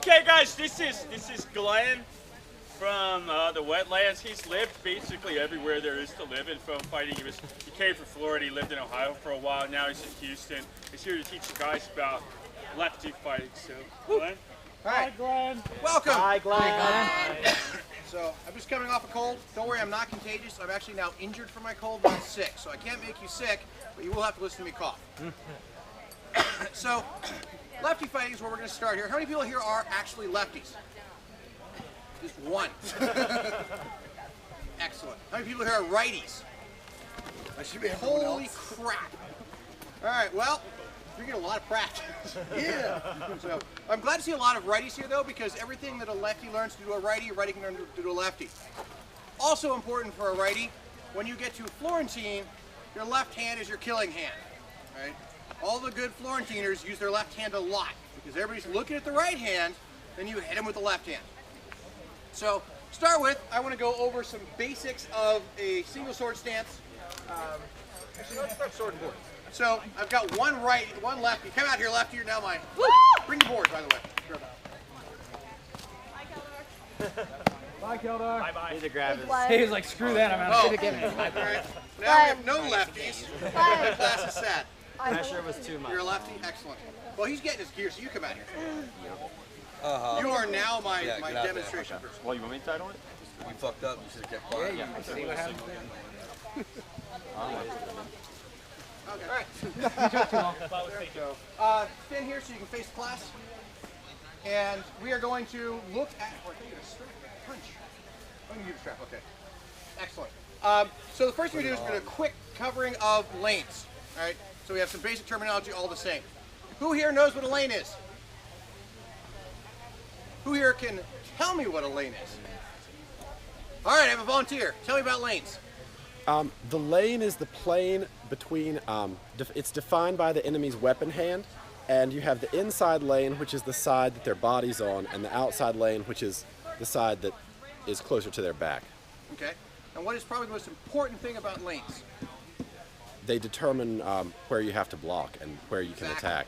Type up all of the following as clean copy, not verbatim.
Okay, guys, this is Glenn from the wetlands. He's lived basically everywhere there is to live in film fighting. He came from Florida. He lived in Ohio for a while. Now he's in Houston. He's here to teach you guys about lefty fighting. So, Glenn. All right. Hi, Glenn. Welcome. Hi, Glenn. So I'm just coming off a cold. Don't worry, I'm not contagious. I'm actually now injured from my cold, not sick. So I can't make you sick, but you will have to listen to me cough. So lefty fighting is where we're going to start here. How many people here are actually lefties? Just one. Excellent. How many people here are righties? I should be Holy crap. All right, well, you're getting a lot of practice. Yeah. So I'm glad to see a lot of righties here, though, because everything that a lefty learns to do a righty can learn to do a lefty. Also important for a righty, when you get to Florentine, your left hand is your killing hand. Right? All the good Florentiners use their left hand a lot, because everybody's looking at the right hand, then you hit them with the left hand. So, to start with, I want to go over some basics of a single sword stance. Actually, let's start sword and board. So, I've got one right, one lefty. Come out here, lefty, you're now mine. Woo! Bring the board, by the way. Bye, Keldar. Bye-bye. Need to grab his. He was like, screw that, I'm out. Oh, all right. Now we have no lefties. The class is sad. Pressure was too much. You're a lefty? Excellent. Well, he's getting his gear, so you come out here. You are now my demonstration person. Well, you want me to title it? You fucked up. You should have kept quiet. Yeah, see what happens then. Okay. All right. Stand here so you can face the class. And we are going to look at. Oh, I think you're going to strap a punch. I'm going to use the strap. Okay. Excellent. So the first thing we do is we're going to do a quick covering of lanes. All right. So we have some basic terminology, all the same. Who here knows what a lane is? Who here can tell me what a lane is? All right, I have a volunteer. Tell me about lanes. The lane is the plane between, it's defined by the enemy's weapon hand, and you have the inside lane, which is the side that their body's on, and the outside lane, which is the side that is closer to their back. Okay. And what is probably the most important thing about lanes? They determine where you have to block and where you can attack.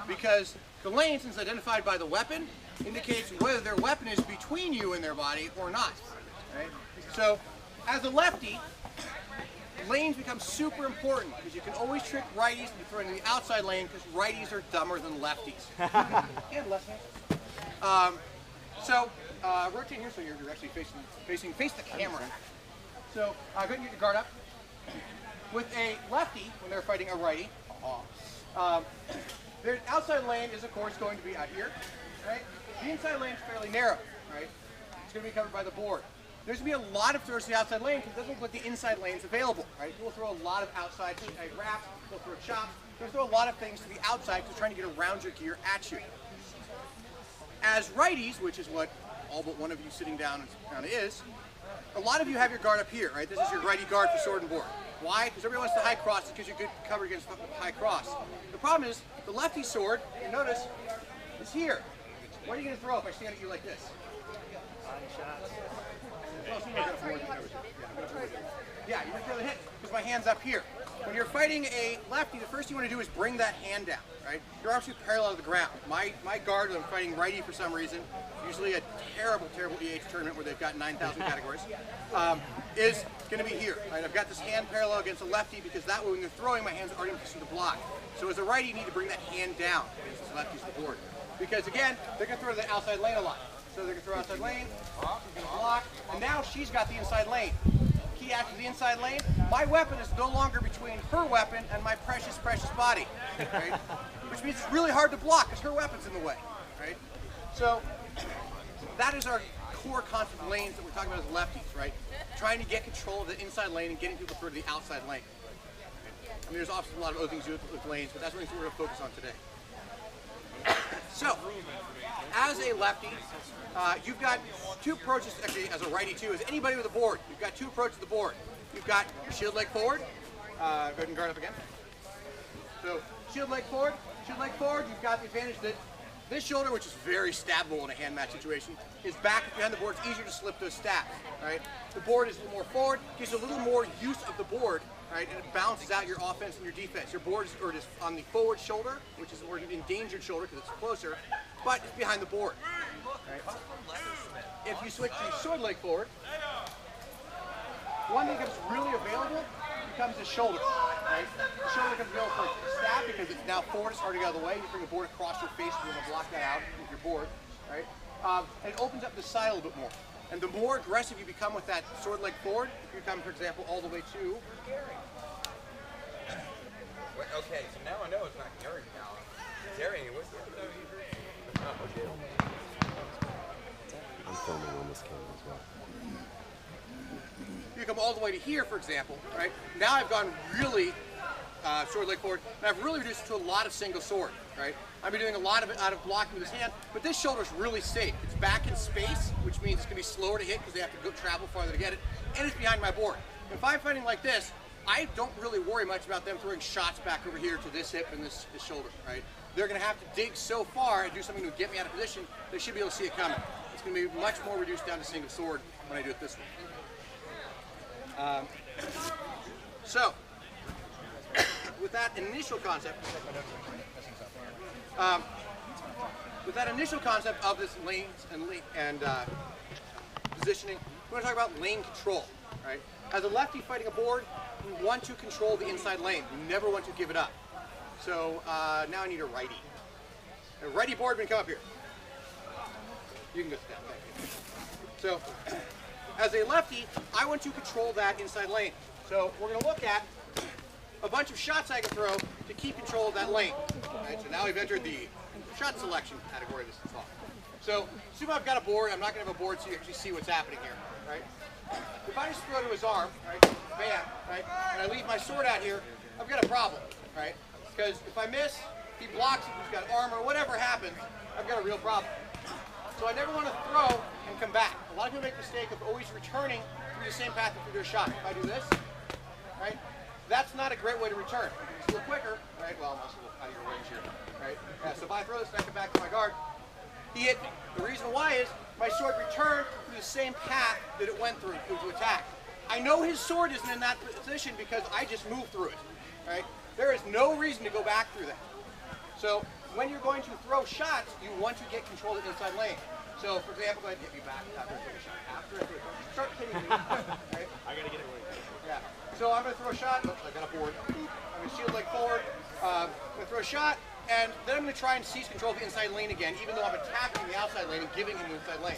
Because the lane, since identified by the weapon, indicates whether their weapon is between you and their body or not. Right? So, as a lefty, lanes become super important because you can always trick righties into throwing in the outside lane because righties are dumber than lefties. And left hand. Rotate here so you're actually face the camera. So, go ahead and get your guard up. With a lefty, when they're fighting a righty, their outside lane is, of course, going to be out here. Right? The inside lane is fairly narrow. Right? It's going to be covered by the board. There's going to be a lot of throws to the outside lane because it doesn't look like the inside lane is available. Right? People throw a lot of outside wraps, they'll throw chops, they'll throw a lot of things to the outside because they're trying to get around your gear at you. As righties, which is what all but one of you sitting down kind of is, a lot of you have your guard up here. Right? This is your righty guard for sword and board. Why? Because everybody wants the high cross because you're good covered against the high cross. The problem is the lefty sword, you notice, is here. What are you going to throw if I stand at you like this? Yeah, you're going to throw the hit because my hand's up here. When you're fighting a lefty, the first thing you want to do is bring that hand down, right? Your arms should be parallel to the ground. My guard, when I'm fighting righty for some reason, usually a terrible EH tournament where they've got 9,000 categories, is going to be here. Right? I've got this hand parallel against a lefty because that way when they're throwing, my hands are already in position to block. So as a righty, you need to bring that hand down against this lefty's board. Because again, they're going to throw the outside lane a lot. So they're going to throw outside lane, she's going to block, and now she's got the inside lane. Key after the inside lane, my weapon is no longer between her weapon and my precious, precious body. Right? Which means it's really hard to block because her weapon's in the way. Right? So that is our core concept of lanes that we're talking about as lefties, right? Trying to get control of the inside lane and getting people through to the outside lane. I mean, there's obviously a lot of other things to do with lanes, but that's what we're going to focus on today. So, as a lefty, you've got two approaches, actually as a righty too, as anybody with a board. You've got two approaches to the board. You've got your shield leg forward. Go ahead and guard up again. So, shield leg forward, you've got the advantage that this shoulder, which is very stabbable in a hand match situation, is back behind the board. It's easier to slip those stabs. Right? The board is a little more forward, gives you a little more use of the board, right? And it balances out your offense and your defense. Your board is on the forward shoulder, which is an endangered shoulder because it's closer, but it's behind the board. right? If you switch to sword leg forward, one thing that's really available becomes the shoulder, right? The shoulder becomes available for stab because it's now forward, it's hard to get out of the way. You bring the board across your face, you're going to block that out with your board, right? And it opens up the side a little bit more. And the more aggressive you become with that sword leg forward, if you come, for example, all the way to Wait, okay, so now I know it's not Gary now. Gary, what's the I'm filming on this camera as well. you come all the way to here, for example, right? Now I've gone really sword leg forward, and I've really reduced it to a lot of single sword, right? I've been doing a lot of it out of blocking with his hand, but this shoulder is really safe. It's back in space, which means it's going to be slower to hit because they have to go travel farther to get it, and it's behind my board. If I'm fighting like this, I don't really worry much about them throwing shots back over here to this hip and this shoulder, right? They're going to have to dig so far and do something to get me out of position, they should be able to see it coming. It's going to be much more reduced down to single sword when I do it this way. So, with that initial concept, of this lanes and positioning, we're going to talk about lane control, right? As a lefty fighting a board, we want to control the inside lane. We never want to give it up. So now I need a righty. A righty boardman, come up here. You can go sit down. So, as a lefty, I want to control that inside lane. So we're going to look at a bunch of shots I can throw to keep control of that lane. Right, so now we've entered the shot selection category of this talk. So assume I've got a board. I'm not going to have a board so you actually see what's happening here. Right? If I just throw to his arm, right, bam, right, and I leave my sword out here, I've got a problem, right? Because if I miss, he blocks it, he's got armor, whatever happens, I've got a real problem. So I never want to throw and come back. A lot of people make the mistake of always returning through the same path that through their shot. If I do this, right, that's not a great way to return. It's a little quicker, right? Well, I'm also a little out of your range here, right? So if I throw this and I come back to my guard, he hit me. The reason why is my sword returned through the same path that it went through to attack. I know his sword isn't in that position because I just moved through it, right? There is no reason to go back through that. So when you're going to throw shots, you want to get control of the inside lane. So for example, go ahead and hit me back after I throw a shot. After I throw a shot, start hitting me, right? I gotta get it right. Yeah. So I'm going to throw a shot. Oops, I got a board. I'm going to shield leg forward. I'm going to throw a shot. And then I'm going to try and seize control of the inside lane again, even though I'm attacking the outside lane and giving him the inside lane.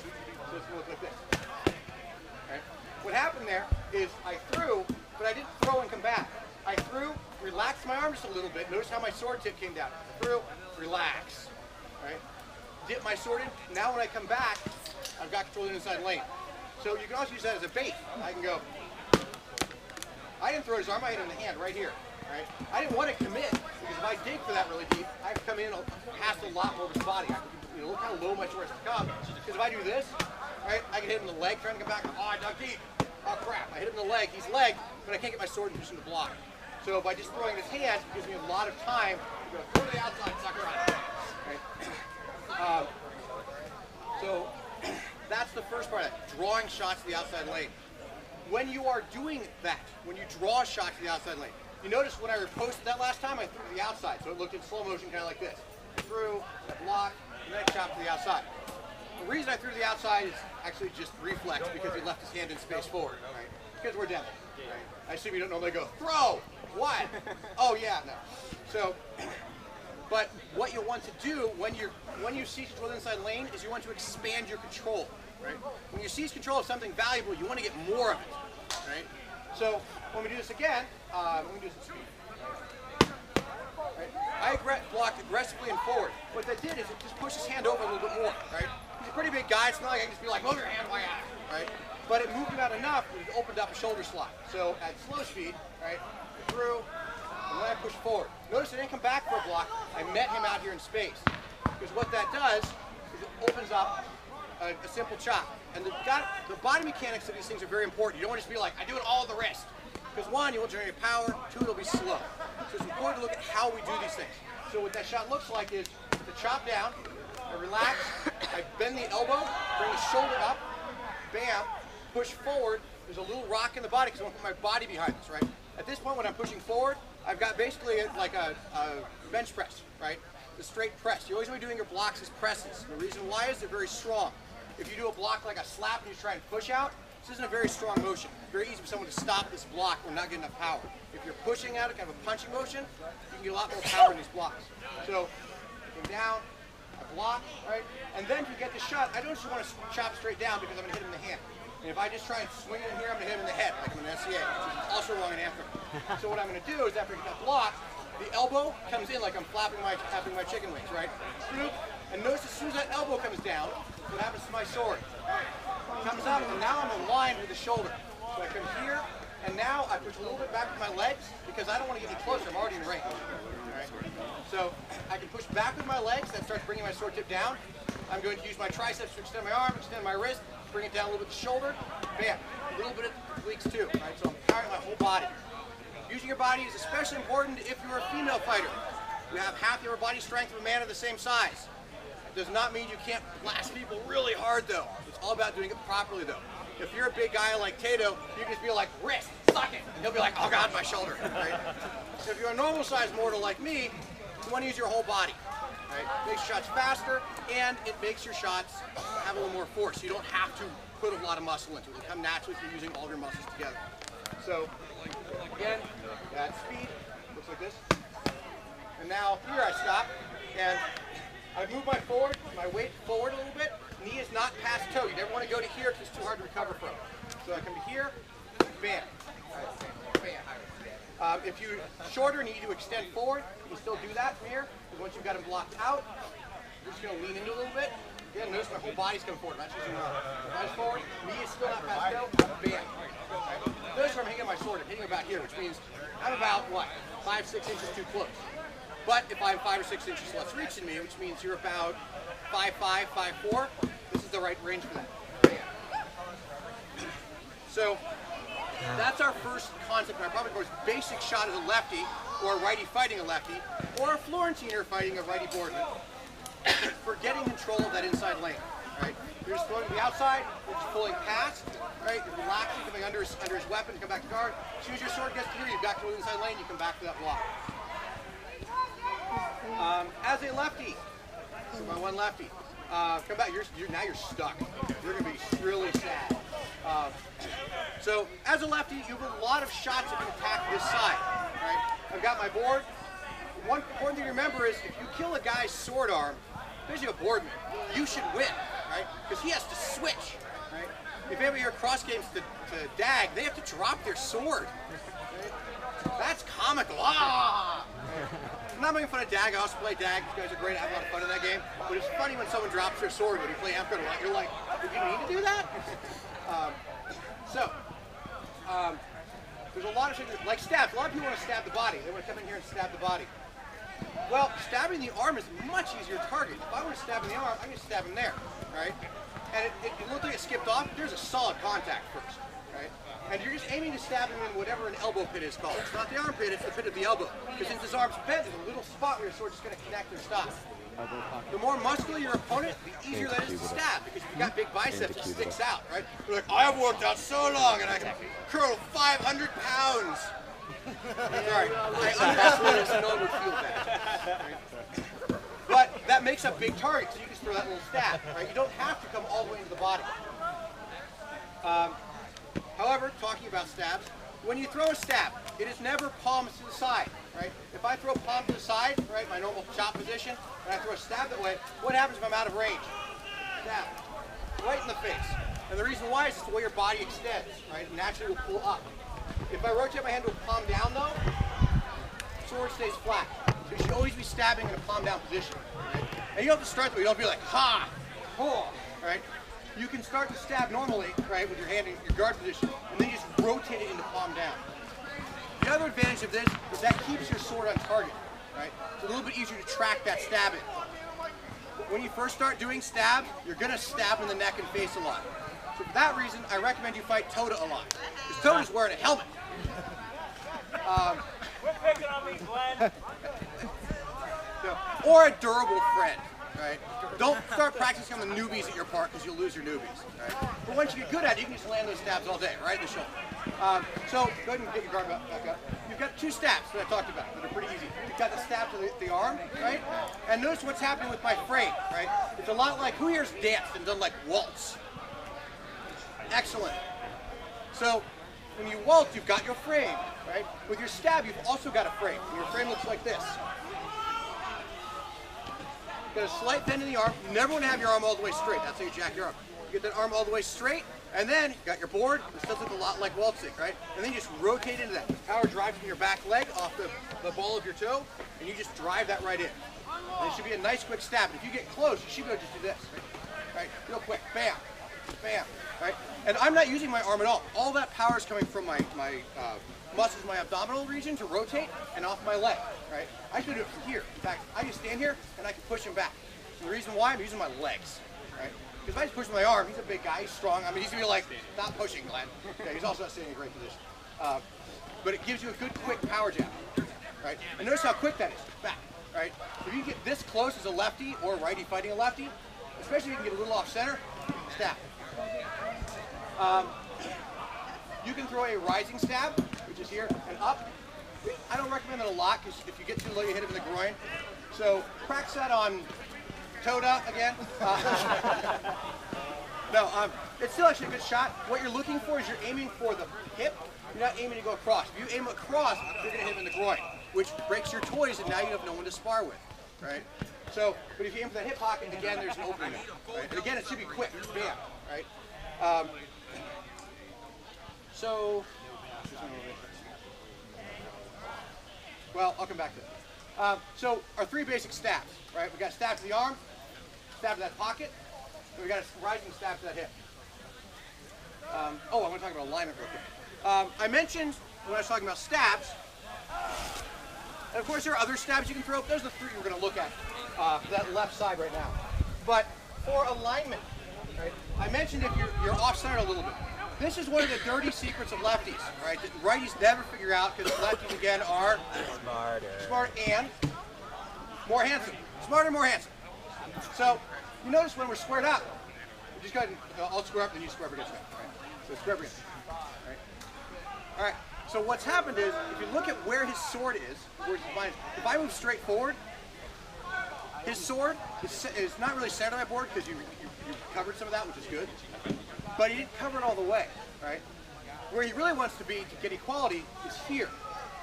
So it's going to look like this. Right? What happened there is I threw, but I didn't throw and come back. I threw, relaxed my arm just a little bit. Notice how my sword tip came down. I threw, relax. Right? Dip my sword in. Now when I come back, I've got control of the inside lane. So you can also use that as a bait. I can go. I didn't throw his arm, I hit him in the hand right here. Right? I didn't want to commit, because if I dig for that really deep, I have to come in past a lot more of his body. I have to, look how low my sword has to come. Because if I do this, right, I can hit him in the leg, trying to come back. Oh, I dug deep. Oh, crap. I hit him in the leg. He's legged, but I can't get my sword in position to block. So by just throwing his hand, it gives me a lot of time to go throw to the outside, sucker out. Right? So that's the first part of that, drawing shots to the outside lane. When you are doing that, when you draw a shot to the outside lane, you notice when I reposted that last time, I threw to the outside, so it looked in slow motion kind of like this. I threw, I blocked, and then I chopped to the outside. The reason I threw to the outside is actually just reflex because he left his hand in space forward, right? Because we're demo, right? I assume you don't normally go, throw! What? Oh yeah, no. So, but what you want to do when you seize control of the inside lane is you want to expand your control, right? When you seize control of something valuable, you want to get more of it, right? So when we do this again, let me do this at speed. Right? I blocked aggressively and forward. What that did is it just pushed his hand over a little bit more, right? He's a pretty big guy. It's not like I can just be like, move your hand while you're at it, right? But it moved him out enough that it opened up a shoulder slot. So at slow speed, right, through, and then I pushed forward. Notice I didn't come back for a block. I met him out here in space. Because what that does is it opens up a simple chop. And the body mechanics of these things are very important. You don't want to just be like, I do it all the wrist. Because one, you will generate power, two, it'll be slow. So it's important to look at how we do these things. So what that shot looks like is the chop down, I relax, I bend the elbow, bring the shoulder up, bam, push forward. There's a little rock in the body because I want to put my body behind this, right? At this point when I'm pushing forward, I've got basically like a bench press, right? the straight press. You always want to be doing your blocks as presses. And the reason why is they're very strong. If you do a block like a slap and you try and push out, this isn't a very strong motion. It's very easy for someone to stop this block when not getting enough power. If you're pushing out it, kind of a punching motion, you can get a lot more power in these blocks. So, come down, I block, right? And then to get the shot, I don't just want to chop straight down because I'm going to hit him in the hand. And if I just try and swing it in here, I'm going to hit him in the head, like I'm an SCA, which is also wrong in Amtgard. So what I'm going to do is after I get that block, the elbow comes in like I'm flapping my chicken wings, right? And notice as soon as that elbow comes down, what happens to my sword? It comes up, and now I'm aligned with the shoulder. So I come here, and now I push a little bit back with my legs because I don't want to get any closer. I'm already in range. Right? So I can push back with my legs. That starts bringing my sword tip down. I'm going to use my triceps to extend my arm, extend my wrist, bring it down a little bit the shoulder. Bam. A little bit of obliques too. Right? So I'm powering my whole body. Using your body is especially important if you're a female fighter. You have half your body strength of a man of the same size. Does not mean you can't blast people really hard though. It's all about doing it properly though. If you're a big guy like Tato, you can just be like, wrist, suck it. And he'll be like, oh God, my shoulder. Right? So if you're a normal sized mortal like me, you want to use your whole body. Right? It makes shots faster and it makes your shots have a little more force. You don't have to put a lot of muscle into it. It'll come naturally if you're using all your muscles together. So again, that speed looks like this. And now here I stop and I move my weight forward a little bit. Knee is not past toe. You never want to go to here because it's too hard to recover from. So I come to here, bam. Bam. If you're shorter and you need to extend forward, you can still do that from here. Because once you've got them blocked out, you're just going to lean into a little bit. Again, notice my whole body's coming forward. I'm not using my eyes forward. Knee is still not past toe. Bam. Notice where I'm hitting my sword. I'm hitting about here, which means I'm about, what, 5-6 inches too close. But if I'm 5 or 6 inches less reach than me, which means you're about 5'5", 5'4", this is the right range for that. So that's our first concept. Our probably most basic shot as a lefty, or a righty fighting a lefty, or a Florentiner fighting a righty boardman, for getting control of that inside lane. Right? You're just throwing to the outside, you're just pulling past, right? You're relaxing, coming under his weapon, come back to guard. As soon as your sword gets through, you've got control of the inside lane, you come back to that block. As a lefty, so my one lefty, come back. Now you're stuck. You're gonna be really sad. So as a lefty, you have a lot of shots that can attack this side. Right? I've got my board. One important thing to remember is if you kill a guy's sword arm, especially a boardman, you should win, right? Because he has to switch. Right? If anybody here cross games to Dag, they have to drop their sword. Right? That's comical. Ah! I'm not making fun of Dag. I also play Dag. These guys are great. I have a lot of fun in that game. But it's funny when someone drops their sword when you play Amtgard a lot. You're like, did you need to do that? There's a lot of things like stabs. A lot of people want to stab the body. They want to come in here and stab the body. Well, stabbing the arm is a much easier target. If I were to stab in the arm, I'm going to stab him there, right? And it looked like it skipped off. There's a solid contact first, right? And you're just aiming to stab him in whatever an elbow pit is called. It's not the armpit, it's the pit of the elbow. Because since his arm's bent, there's a little spot where your sword's just going to connect and stop. The more muscular your opponent, the easier that is to stab. Because if you've got big biceps, it sticks out, right? You're like, I've worked out so long and I can curl 500 pounds. Sorry, I underestimated so no one would feel bad. Right? But that makes a big target, so you just throw that little stab. Right? You don't have to come all the way into the body. However, talking about stabs, when you throw a stab, it is never palms to the side, right? If I throw palm to the side, right, my normal chop position, and I throw a stab that way, what happens if I'm out of range? Stab. Right in the face. And the reason why is it's the way your body extends, right? It naturally will pull up. If I rotate my hand to a palm down though, sword stays flat. So you should always be stabbing in a palm down position, right? And you don't have to start that way. You don't be like, ha, oh, right? You can start to stab normally, right, with your hand in your guard position, and then you just rotate it into palm down. The other advantage of this is that keeps your sword on target, right? It's a little bit easier to track that stabbing. When you first start doing stabs, you're going to stab in the neck and face a lot. So for that reason, I recommend you fight Tota a lot. Because Tota's wearing a helmet. Quit picking on me, Glenn. Or a durable friend, right? Don't start practicing on the newbies at your park because you'll lose your newbies, right? But once you get good at it, you can just land those stabs all day, right in the shoulder. So go ahead and get your guard back up. You've got two stabs that I talked about that are pretty easy. You've got the stab to the arm, right? And notice what's happening with my frame, right? It's a lot like, who here's danced and done like waltz? Excellent. So when you waltz, you've got your frame, right? With your stab, you've also got a frame. And your frame looks like this. You've got a slight bend in the arm. You never want to have your arm all the way straight. That's how you jack your arm. You get that arm all the way straight, and then you got your board. This does look a lot like waltzing, right? And then you just rotate into that. Power drives from your back leg off the ball of your toe, and you just drive that right in. And it should be a nice quick stab. And if you get close, you should be able to just do this, right? Real quick, bam, bam, right? And I'm not using my arm at all. All that power is coming from my muscles, my abdominal region to rotate, and off my leg, right? I can do it from here. In fact, I just stand here, and I can push him back. And the reason why, I'm using my legs, right? Because if I just push with my arm, he's a big guy, he's strong. I mean, he's going to be like, stop pushing, Glenn. Okay, he's also not sitting in a great position. But it gives you a good, quick power jab, right? And notice how quick that is, back, right? If you get this close as a lefty or a righty fighting a lefty, especially if you can get a little off center, stab. You can throw a rising stab, which is here, and up. I don't recommend that a lot, because if you get too low, you hit him in the groin. So practice that on Toda again. No, it's still actually a good shot. What you're looking for is you're aiming for the hip. You're not aiming to go across. If you aim across, you're going to hit him in the groin, which breaks your toys, and now you have no one to spar with, right? So, but if you aim for that hip pocket, again, there's an opening there, right? And again, it should be quick, bam, right? Well, I'll come back to that. So our three basic stabs, right? We got stab to the arm, stab to that pocket, and we got a rising stab to that hip. I want to talk about alignment real quick. I mentioned when I was talking about stabs, and of course there are other stabs you can throw. Those are the three we're going to look at for that left side right now. But for alignment, right? I mentioned if you're off-center a little bit. This is one of the dirty secrets of lefties, right? That righties never figure out, because lefties again are smart and more handsome. Smarter, more handsome. So you notice when we're squared up, we just go ahead and I'll square up, then you square up against me. Right? So square up against me. All right. So what's happened is, if you look at where his sword is, if I move straight forward, his sword is not really centered on my board, because you covered some of that, which is good. But he didn't cover it all the way, right? Where he really wants to be to get equality is here.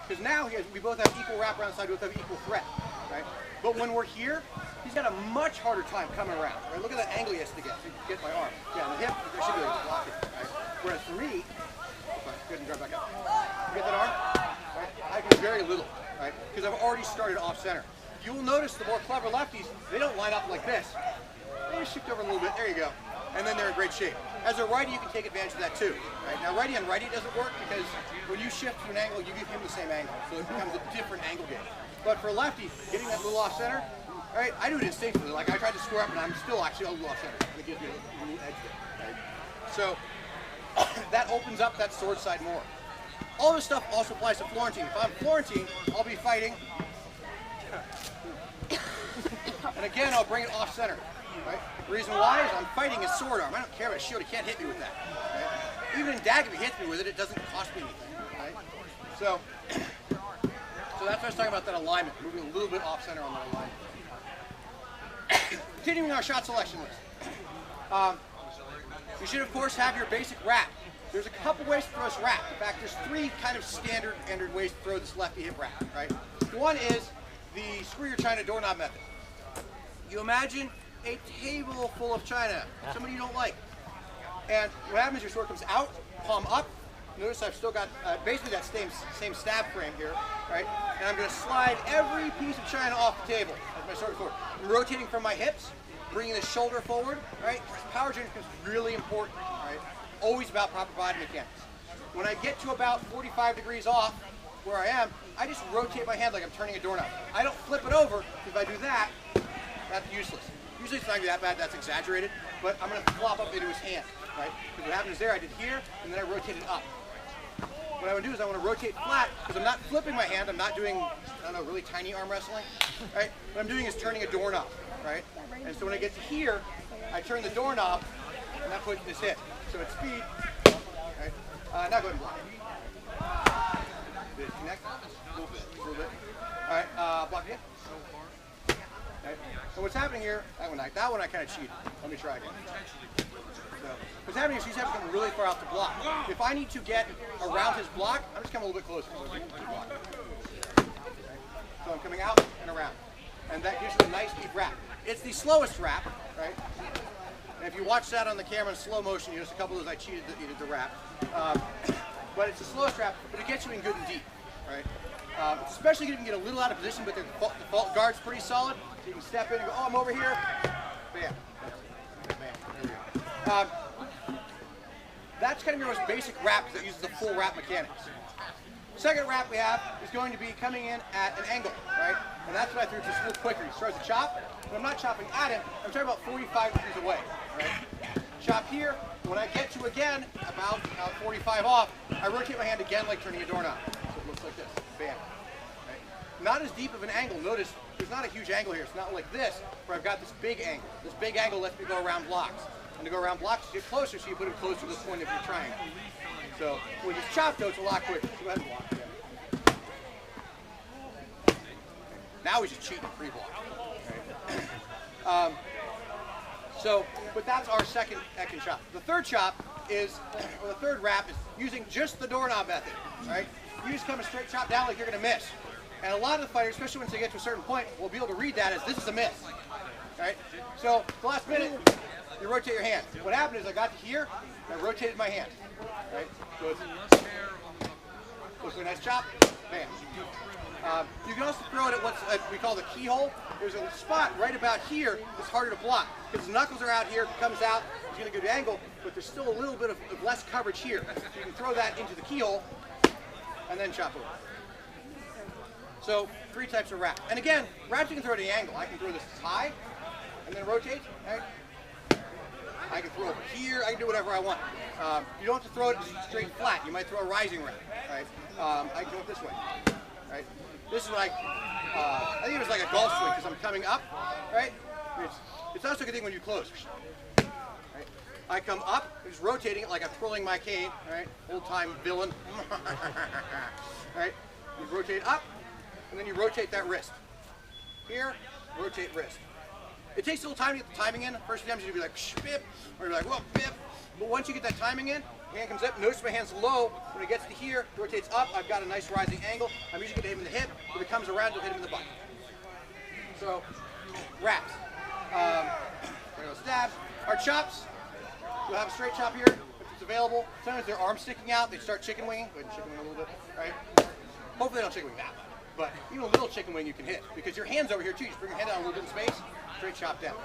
Because now we both have equal wraparound side, we both have equal threat, right? But when we're here, he's got a much harder time coming around, right? Look at that angle he has to get my arm. Yeah, the hip, there should be a block it, right? Whereas for me, go ahead and grab back up. You get that arm? Right? I can do very little, right? Because I've already started off center. You will notice the more clever lefties, they don't line up like this. They just shift over a little bit, there you go. And then they're in great shape. As a righty, you can take advantage of that too. Right? Now, righty on righty doesn't work, because when you shift to an angle, you give him the same angle. So it becomes a different angle game. But for a lefty, getting that little off center, right? I do it instinctively. Like, I tried to square up, and I'm still actually a little off center. And it gives me a little edge there. Right? So that opens up that sword side more. All this stuff also applies to Florentine. If I'm Florentine, I'll be fighting. And again, I'll bring it off center. Right? The reason why is I'm fighting his sword arm. I don't care about his shield. He can't hit me with that. Right? Even in Dag, if he hits me with it, it doesn't cost me anything. Right? So that's why I was talking about that alignment, moving a little bit off center on that alignment. Continuing our shot selection list. You should, of course, have your basic wrap. There's a couple ways to throw this wrap. In fact, there's three kind of standard ways to throw this lefty hip wrap. Right? One is the screw your china doorknob method. You imagine a table full of china, somebody you don't like. And what happens is your sword comes out, palm up. Notice I've still got basically that same stab frame here, right? And I'm going to slide every piece of china off the table as my sword forward. I'm rotating from my hips, bringing the shoulder forward, right? Power generation is really important, right? Always about proper body mechanics. When I get to about 45 degrees off where I am, I just rotate my hand like I'm turning a doorknob. I don't flip it over. If I do that, that's useless. Usually it's not going to be that bad, that's exaggerated, but I'm going to flop up into his hand, right? Because what happens there, I did here, and then I rotated up. What I would do is I want to rotate flat, because I'm not flipping my hand, I'm not doing, I don't know, really tiny arm wrestling, right? What I'm doing is turning a doorknob, right? And so when I get to here, I turn the doorknob, and that puts this hit. So at speed, right? Now go ahead and block. Connect. A little bit. All right, block again. Okay. So what's happening here? That one I kind of cheated. Let me try again. So what's happening is he's having to come really far out to block. If I need to get around his block, I'm just coming a little bit closer. So I'm coming out and around, and that gives you a nice deep wrap. It's the slowest wrap, right? And if you watch that on the camera in slow motion, you notice a couple of those I cheated the wrap. But it's the slowest wrap, but it gets you in good and deep, right? It's especially good if you can get a little out of position, but the default guard's pretty solid. So you can step in and go, oh, I'm over here. Bam. Bam. There we go. That's kind of your most basic wrap that uses the full wrap mechanics. Second wrap we have is going to be coming in at an angle, right? And that's what I threw just a little quicker. He starts to chop, but I'm not chopping at him. I'm talking about 45 degrees away, right? Chop here. When I get to again, about 45 off, I rotate my hand again like turning a doorknob. So it looks like this. Bam. Right? Not as deep of an angle. Notice there's not a huge angle here. It's not like this, where I've got this big angle. This big angle lets me go around blocks. And to go around blocks, you get closer, so you put it closer to the point of your triangle. So when you chop, though, it's a lot quicker. So go ahead and block again. Now he's just cheating pre-block. Right? But that's our second chop. The third chop is, or the third wrap is using just the doorknob method. Right? You just come a straight chop down like you're going to miss. And a lot of the fighters, especially once they get to a certain point, will be able to read that as this is a miss. Right? So the last minute, you rotate your hand. What happened is I got to here, and I rotated my hand. Right? So it's a nice chop. Bam. You can also throw it at what we call the keyhole. There's a spot right about here that's harder to block because the knuckles are out here, comes out, you get a good angle, but there's still a little bit of less coverage here. So you can throw that into the keyhole and then chop over. So 3 types of wrap. And again, wraps you can throw at any angle. I can throw this high and then rotate. Right? I can throw it here. I can do whatever I want. You don't have to throw it straight flat. You might throw a rising wrap. Right? I can go it this way. Right? This is what I think it was like a golf swing because I'm coming up, right? It's also a good thing when you close. Right? I come up, I'm just rotating it like I'm twirling my cane, right? Old-time villain. Right? You rotate up, and then you rotate that wrist. Here, rotate wrist. It takes a little time to get the timing in. First few times you'll be like, shh, bip, or you're like, whoa, bip. But once you get that timing in, hand comes up, notice my hand's low. When it gets to here, rotates up, I've got a nice rising angle. I'm usually going to hit him in the hip. When it comes around, you'll hit him in the butt. So, wraps. Stabs. Our chops, you'll have a straight chop here, if it's available. Sometimes their arms sticking out, they start chicken winging. Go ahead and chicken wing a little bit, right? Hopefully they don't chicken wing that much. But even a little chicken wing you can hit. Because your hand's over here too. You just bring your hand down a little bit in space, straight chop down.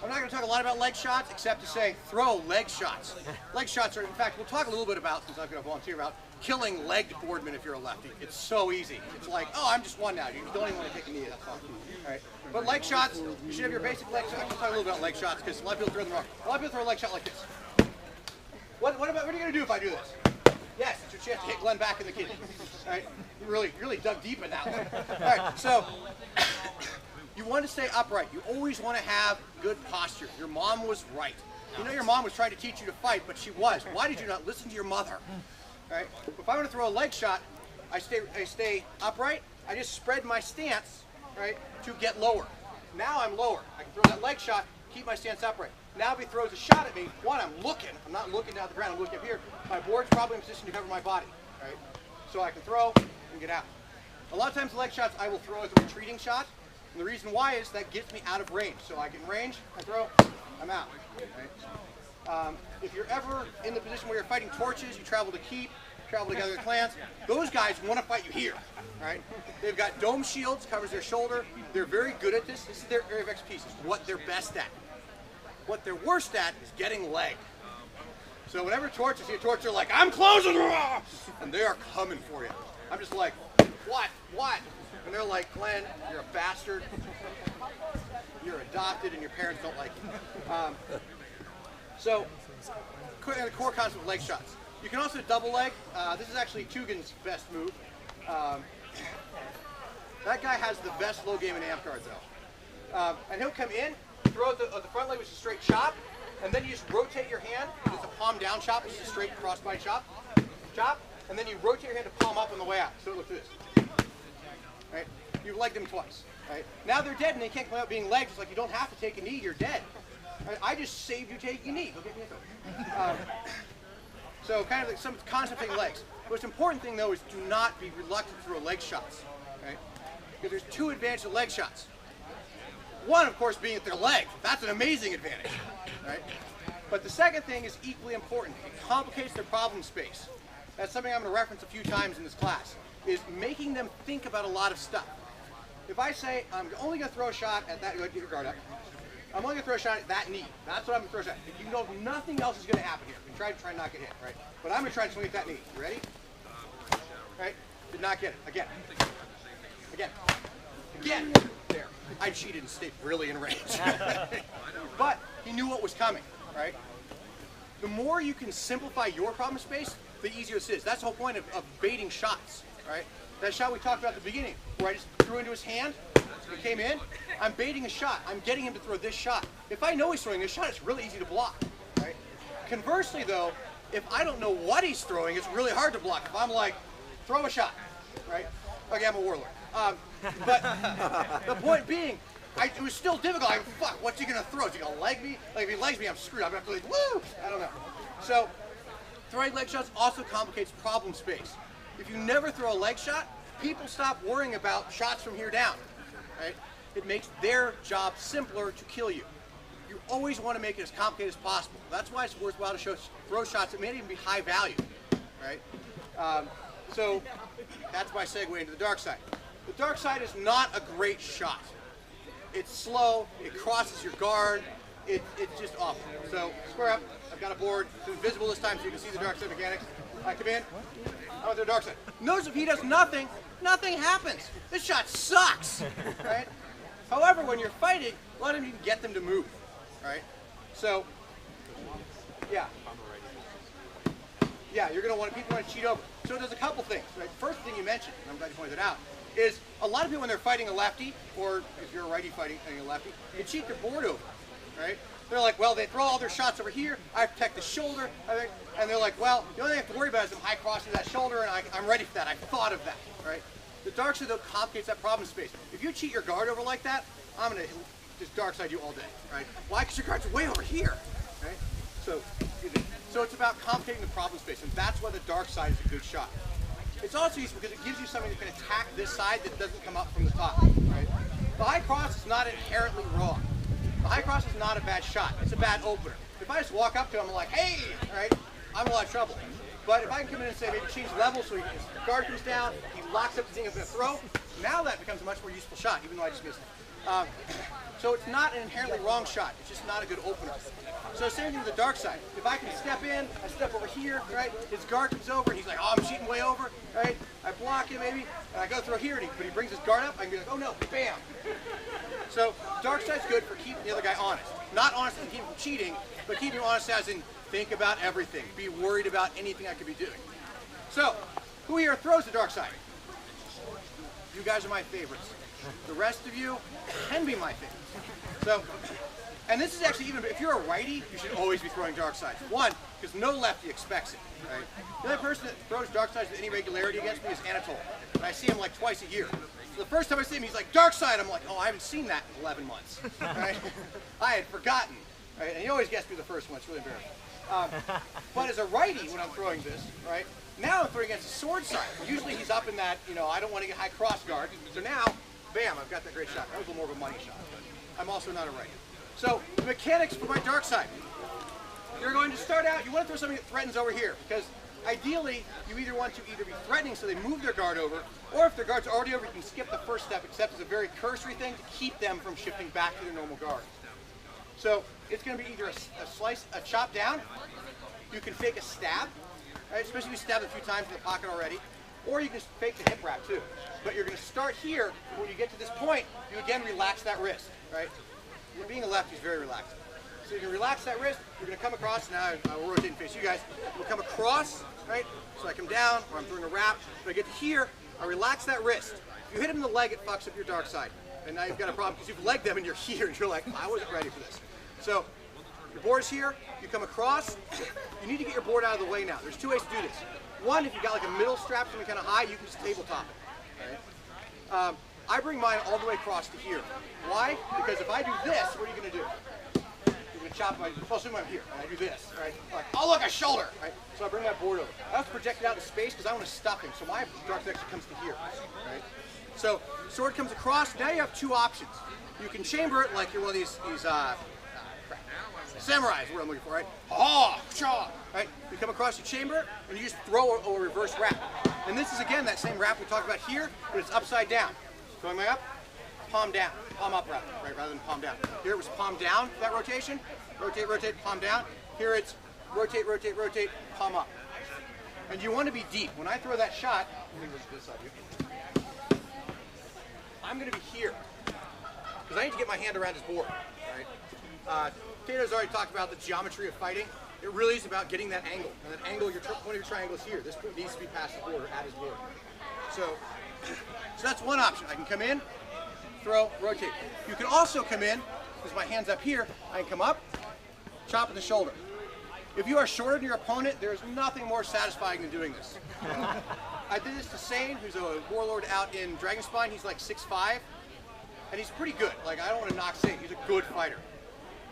I'm not going to talk a lot about leg shots, except to say throw leg shots. Leg shots are, in fact, we'll talk a little bit about, since I'm going to volunteer, about killing legged boardmen if you're a lefty. It's so easy. It's like, oh, I'm just one now. You don't even want to take a knee. That's fine. All right. But leg shots, you should have your basic leg shots. We'll talk a little bit about leg shots because a lot of people throw them wrong. A lot of people throw a leg shot like this. What are you going to do if I do this? Yes, it's your chance to hit Glenn back in the kidney. All right. You really dug deep in that one. All right. So. You want to stay upright. You always want to have good posture. Your mom was right. You know your mom was trying to teach you to fight, but she was. Why did you not listen to your mother? All right? If I want to throw a leg shot, I stay upright. I just spread my stance, right, to get lower. Now I'm lower. I can throw that leg shot, keep my stance upright. Now if he throws a shot at me, one, I'm not looking down at the ground, I'm looking up here. My board's probably in position to cover my body, right? So I can throw and get out. A lot of times the leg shots I will throw as a retreating shot. And the reason why is that gets me out of range. So I get in range, I throw, I'm out. Right? If you're ever in the position where you're fighting torches, you travel to keep, travel together with clans, those guys want to fight you here. Right? They've got dome shields, covers their shoulder. They're very good at this. This is their area of expertise. It's what they're best at. What they're worst at is getting leg. So whenever torches see a torch, they're like, I'm closing, and they are coming for you. I'm just like, what? And they're like, Glenn, you're a bastard. You're adopted, and your parents don't like you. So, the core concept of leg shots. You can also double leg. This is actually Tugin's best move. That guy has the best low game in Amtgard, though. And he'll come in, throw the front leg, which is a straight chop, and then you just rotate your hand. It's a palm down chop, it's a straight crossbody chop. Chop, and then you rotate your hand to palm up on the way out. So it looks like this. Right? You've legged them twice. Right? Now they're dead and they can't come out being legs. It's like you don't have to take a knee, you're dead. Right? I just saved you taking a knee. Go get me a coat. So kind of like some concept taking legs. The most important thing though is do not be reluctant to throw leg shots. Right? Because there's two advantages of leg shots. One, of course, being that they're legs. That's an amazing advantage. Right? But the second thing is equally important. It complicates their problem space. That's something I'm going to reference a few times in this class, is making them think about a lot of stuff. If I say, I'm only going to throw a shot at that, get your guard up. I'm only going to throw a shot at that knee. That's what I'm going to throw a shot at. You know nothing else is going to happen here. You try and not get hit, right? But I'm going to try and swing at that knee. You ready? Right? Did not get it. Again. Again. Again. There. I cheated and stayed really in range. But he knew what was coming, right? The more you can simplify your problem space, the easier this is. That's the whole point of baiting shots, right? That shot we talked about at the beginning, where I just threw into his hand, he came in, I'm baiting a shot. I'm getting him to throw this shot. If I know he's throwing this shot, it's really easy to block, right? Conversely though, if I don't know what he's throwing, it's really hard to block. If I'm like, throw a shot, right? Okay, I'm a warlord. But the point being, it was still difficult. Like, fuck, what's he gonna throw? Is he gonna leg me? Like, if he legs me, I'm screwed. I'm gonna have to like, woo! I don't know. So, throwing leg shots also complicates problem space. If you never throw a leg shot, people stop worrying about shots from here down, right? It makes their job simpler to kill you. You always want to make it as complicated as possible. That's why it's worthwhile to throw shots that may even be high value, right? So, that's my segue into the dark side. The dark side is not a great shot. It's slow, it crosses your guard, it's just awful. So, square up, I've got a board, it's invisible this time so you can see the dark side mechanics. I come in, I want the dark side. Notice if he does nothing, nothing happens. This shot sucks, right? However, when you're fighting, a lot of them you can get them to move, right? So, yeah. Yeah, you're gonna want people want to cheat over. So there's a couple things, right? First thing you mentioned, and I'm glad you pointed it out, is a lot of people when they're fighting a lefty, or if you're a righty fighting a lefty, they cheat their board over, right? They're like, well, they throw all their shots over here, I protect the shoulder, and they're like, well, the only thing I have to worry about is if I cross that shoulder and I'm ready for that, I thought of that, right? The dark side though complicates that problem space. If you cheat your guard over like that, I'm gonna just dark side you all day, right? Why? Because your guard's way over here, right? So it's about complicating the problem space, and that's why the dark side is a good shot. It's also useful because it gives you something that can attack this side that doesn't come up from the top, right? The high cross is not inherently wrong. The high cross is not a bad shot. It's a bad opener. If I just walk up to him, I'm like, hey, right? I'm in a lot of trouble. But if I can come in and say maybe change level so his guard comes down, he locks up the thing I'm going to throw, now that becomes a much more useful shot, even though I just missed it. So it's not an inherently wrong shot. It's just not a good opener. So same thing with the dark side. If I can step in, I step over here, right? His guard comes over, and he's like, oh, I'm cheating way over, right? I block him maybe, and I go through here, but he brings his guard up, I can be like, oh no, bam. So dark side's good for keeping the other guy honest. Not honest and keeping him from cheating, but keeping him honest as in think about everything. Be worried about anything I could be doing. So, who here throws the dark side? You guys are my favorites. The rest of you can be my favorites. So, and this is actually even, if you're a righty, you should always be throwing dark sides. One, because no lefty expects it, right? The only person that throws dark sides with any regularity against me is Anatole. And I see him like twice a year. So the first time I see him, he's like, dark side. I'm like, oh, I haven't seen that in 11 months, right? I had forgotten, right? And he always gets me the first one. It's really embarrassing. But as a righty, when I'm throwing this, right, now I'm throwing against the sword side. Usually he's up in that, you know, I don't want to get high cross guard. So now, bam, I've got that great shot. That was a little more of a money shot. But I'm also not a righty. So the mechanics for my dark side. You're going to start out, you want to throw something that threatens over here, because ideally you either want to be threatening so they move their guard over, or if their guard's already over, you can skip the first step, except it's a very cursory thing to keep them from shifting back to their normal guard. So it's going to be either a chop down, you can fake a stab, right? Especially if you stabbed a few times in the pocket already, or you can fake the hip wrap too. But you're going to start here, when you get to this point, you again relax that wrist, right? Being a lefty is very relaxing. So you can relax that wrist, you're going to come across, now I will rotate and face you guys, we'll come across, right? So I come down, or I'm throwing a wrap, when I get to here, I relax that wrist. If you hit him in the leg, it fucks up your dark side. And now you've got a problem, because you've legged them and you're here, and you're like, I wasn't ready for this. So Your board's here, you come across, you need to get your board out of the way now. There's two ways to do this. One, if you've got like a middle strap, something kind of high, you can just tabletop it. Right? I bring mine all the way across to here. Why? Because if I do this, what are you going to do? You're going to chop my, assume I'm here, and I do this, right? Like, oh look, a shoulder, right? So I bring my board over. I have to project it out into space because I want to stuff him, so my Darkside actually comes to here, right? So, sword comes across, now you have two options. You can chamber it like you're one of these samurais, what I'm looking for, right? Ha! Cha! Right? You come across your chamber, and you just throw a reverse wrap. And this is, again, that same wrap we talked about here, but it's upside down. Going way up, palm down, palm up rather, right, rather than palm down. Here it was palm down, that rotation. Rotate, rotate, palm down. Here it's rotate, rotate, rotate, palm up. And you want to be deep. When I throw that shot, let me look at this side here. I'm going to be here, because I need to get my hand around his board, right? Tato's already talked about the geometry of fighting. It really is about getting that angle. And that angle, one of your triangles here. This needs to be past the board, at his board. So that's one option. I can come in, throw, rotate. You can also come in, because my hand's up here, I can come up, chop in the shoulder. If you are shorter than your opponent, there's nothing more satisfying than doing this. I did this to Sane, who's a warlord out in Dragonspine. He's like 6'5", and he's pretty good. Like, I don't want to knock Sane. He's a good fighter.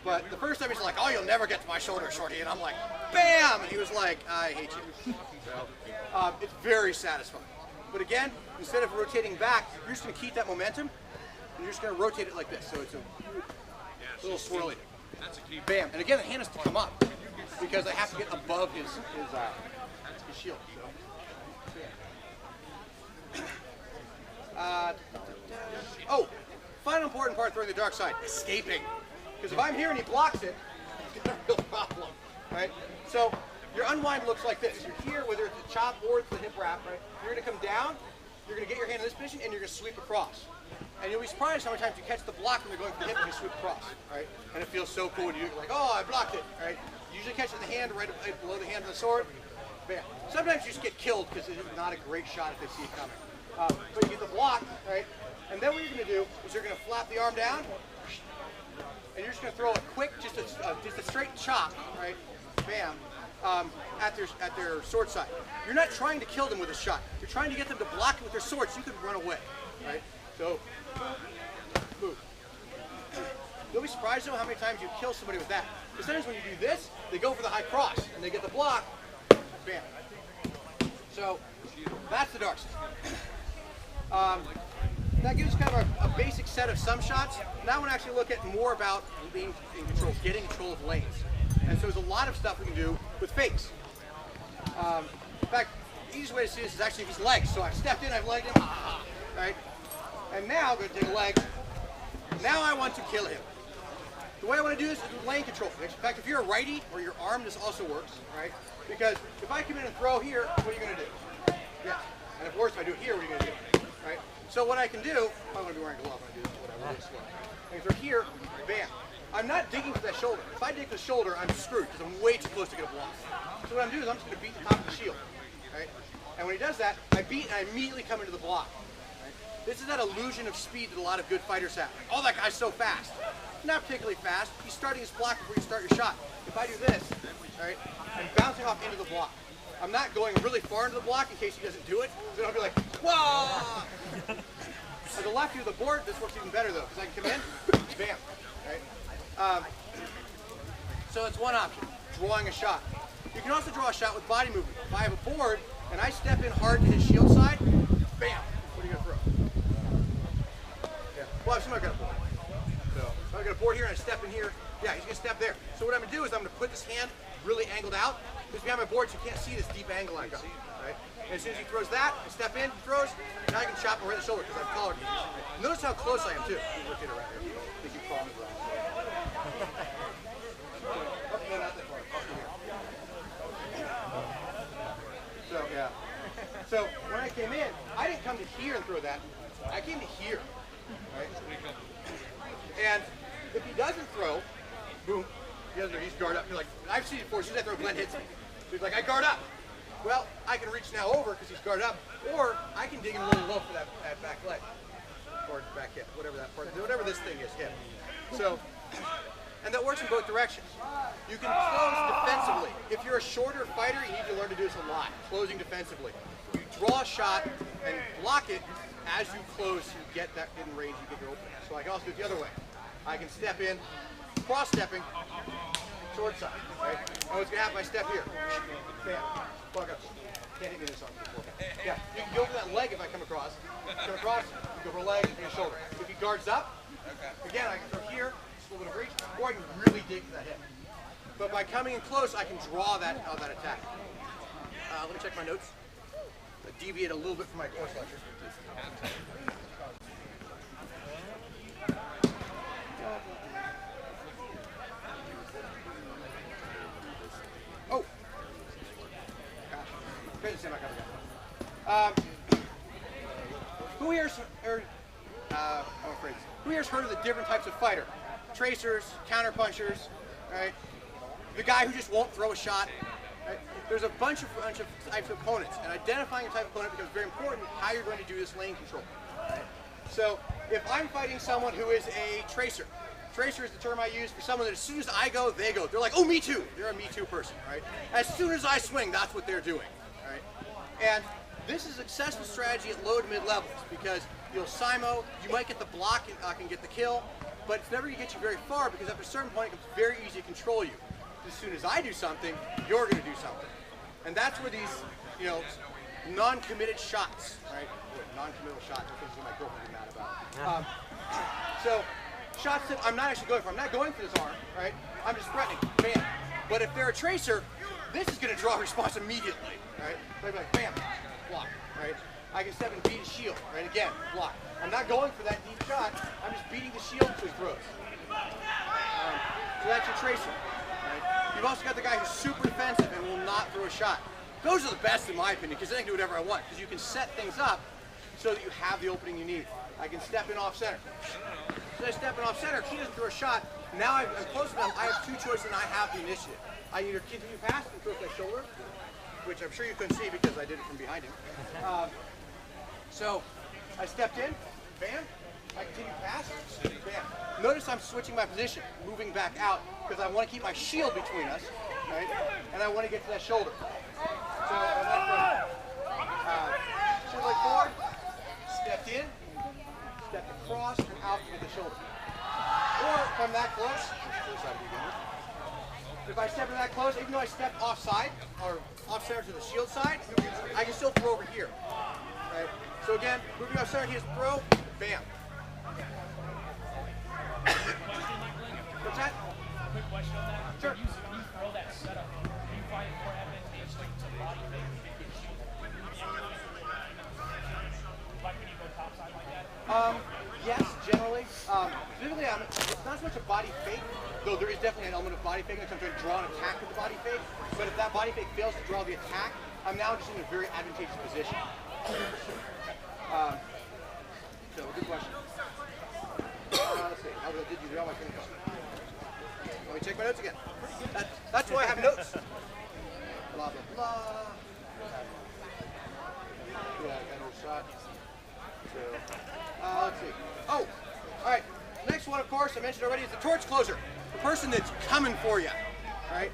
But the first time he's like, oh, you'll never get to my shoulder, shorty. And I'm like, bam! And he was like, I hate you. So, it's very satisfying. But again, instead of rotating back, you're just going to keep that momentum, and you're just going to rotate it like this. So it's a little swirly. Bam. And again, the hand has to come up, because I have to get above his shield. Oh, final important part throwing the Darkside, escaping. Because if I'm here and he blocks it, it's got a real problem, right? So your unwind looks like this. You're here, whether it's the chop or it's the hip wrap, right? You're going to come down, you're going to get your hand in this position, and you're going to sweep across. And you'll be surprised how many times you catch the block when you're going for the hip and you sweep across, right? And it feels so cool when you're like, oh, I blocked it, right? You usually catch it in the hand, right below the hand of the sword. Bam. Sometimes you just get killed because it's not a great shot if they see it coming. But you get the block, right? And then what you're going to do is you're going to flap the arm down, and you're just going to throw a quick, just a straight chop, right? Bam, at their sword side. You're not trying to kill them with a shot. You're trying to get them to block it with their sword so you can run away, right? So, move. You'll be surprised though how many times you kill somebody with that. Because sometimes when you do this, they go for the high cross and they get the block. Bam. So that's the Darkside. That gives us kind of a basic set of some shots. Now I want to actually look at more about being in control, getting control of lanes. And so there's a lot of stuff we can do with fakes. In fact, the easiest way to see this is actually his legs. So I've stepped in, I've legged him, right? And now I'm going to take a leg. Now I want to kill him. The way I want to do this is with lane control. In fact, if you're a righty or your arm, this also works, right? Because if I come in and throw here, what are you going to do? Yeah. And of course, if I do it here, what are you going to do? Right? So what I can do, I want to be wearing gloves when I do this, whatever, really slow. I can throw here, bam. I'm not digging for that shoulder. If I dig for the shoulder, I'm screwed because I'm way too close to get a block. So what I'm doing is I'm just going to beat the top of the shield, right? And when he does that, I beat and I immediately come into the block. Right? This is that illusion of speed that a lot of good fighters have. Like, oh, that guy's so fast. Not particularly fast. He's starting his block before you start your shot. If I do this, right, I'm bouncing off into the block. I'm not going really far into the block in case he doesn't do it. Then I'll be like, whoa! As a lefty with the board, this works even better though, because I can come in, bam, right? So that's one option, drawing a shot. You can also draw a shot with body movement. If I have a board and I step in hard to his shield side, bam, what are you gonna throw? Yeah. Well, I've got a board. So if I've got a board here and I step in here, yeah, he's gonna step there. So what I'm gonna do is I'm gonna put this hand really angled out. Because behind my board, so you can't see this deep angle I've got, right? And as soon as he throws that, I step in, he throws, now I can chop him right in the shoulder because I've collared him. Right? Notice how close I am too. Look at it right here. I think you call me wrong. No, not that far. So yeah. So when I came in, I didn't come to here and throw that. I came to here, right? And if he doesn't throw, boom. He doesn't, he's guard up. You're like, I've seen it before. As soon as I throw, Glenn hits me. So he's like, I guard up. Well, I can reach now over because he's guarded up, or I can dig in a little low for that back leg, or back hip, whatever that part, whatever this thing is, hip. So And that works in both directions. You can close defensively. If you're a shorter fighter, you need to learn to do this a lot, closing defensively. You draw a shot and block it as you close, you get that in range, you get your opening. So I can also do it the other way. I can step in, cross-stepping, sword side, right? And what's gonna happen, I step here, bam, fuck up. Can't hit me this arm. Yeah, you can go for that leg if I come across. You go for a leg, and a shoulder. If he guards up, again, I can throw here, just a little bit of reach, or I can really dig for that hit. But by coming in close, I can draw that attack. Let me check my notes. Deviate a little bit from my course lecture. Oh! Gosh. Okay, see my cover. Who here's heard, who here's heard of the different types of fighter? Tracers, counterpunchers, right? The guy who just won't throw a shot. Right? There's a bunch of types of opponents, and identifying a type of opponent becomes very important how you're going to do this lane control. Right? So if I'm fighting someone who is a tracer, tracer is the term I use for someone that as soon as I go, they go. They're like, oh, me too. They're a me too person, right? As soon as I swing, that's what they're doing, right? And this is a successful strategy at low to mid levels because you'll simo, you might get the block and can get the kill, but it's never going to get you very far because after a certain point, it becomes very easy to control you. As soon as I do something, you're going to do something. And that's where these, you know, non-committed shots, right? Non-committal shots, I think is what my girlfriend is mad about. So, shots that I'm not actually going for. I'm not going for this arm, right? I'm just threatening, bam. But if they're a tracer, this is going to draw a response immediately, right? So I'd be like, bam, block, right? I can step and beat his shield, right? Again, block. I'm not going for that deep shot. I'm just beating the shield until he throws. So that's your tracer. You've also got the guy who's super defensive and will not throw a shot. Those are the best in my opinion because then I can do whatever I want because you can set things up so that you have the opening you need. I can step in off center. So I step in off center, if he doesn't throw a shot, now I'm close enough, I have two choices and I have the initiative. I either continue past and throw my shoulder, which I'm sure you couldn't see because I did it from behind him. So I stepped in, bam, I continue past, bam. Notice I'm switching my position, moving back out, because I want to keep my shield between us, right? And I want to get to that shoulder. So I went from shoulder leg forward, stepped in, stepped across, and out to the shoulder. Or if I'm that close, if I step in that close, even though I stepped offside, or off center to the shield side, I can still throw over here. Right? So again, moving off center, he has throw, bam. What's that? Quick question on that. Sure. When you throw that setup, do you find it more advantageous to body fake and shield? Like when you go topside like that? Yes, generally. Typically, it's not so much a body fake, though there is definitely an element of body fake. I'm trying to draw an attack with the body fake. But if that body fake fails to draw the attack, I'm now just in a very advantageous position. So, good question. Let's see. How did you draw my finger? Let me check my notes again. That's why I have notes. Blah, blah, blah. Yeah, another shot. So, let's see. Oh, all right. Next one, of course, I mentioned already, is the torch closer. The person that's coming for you. All right?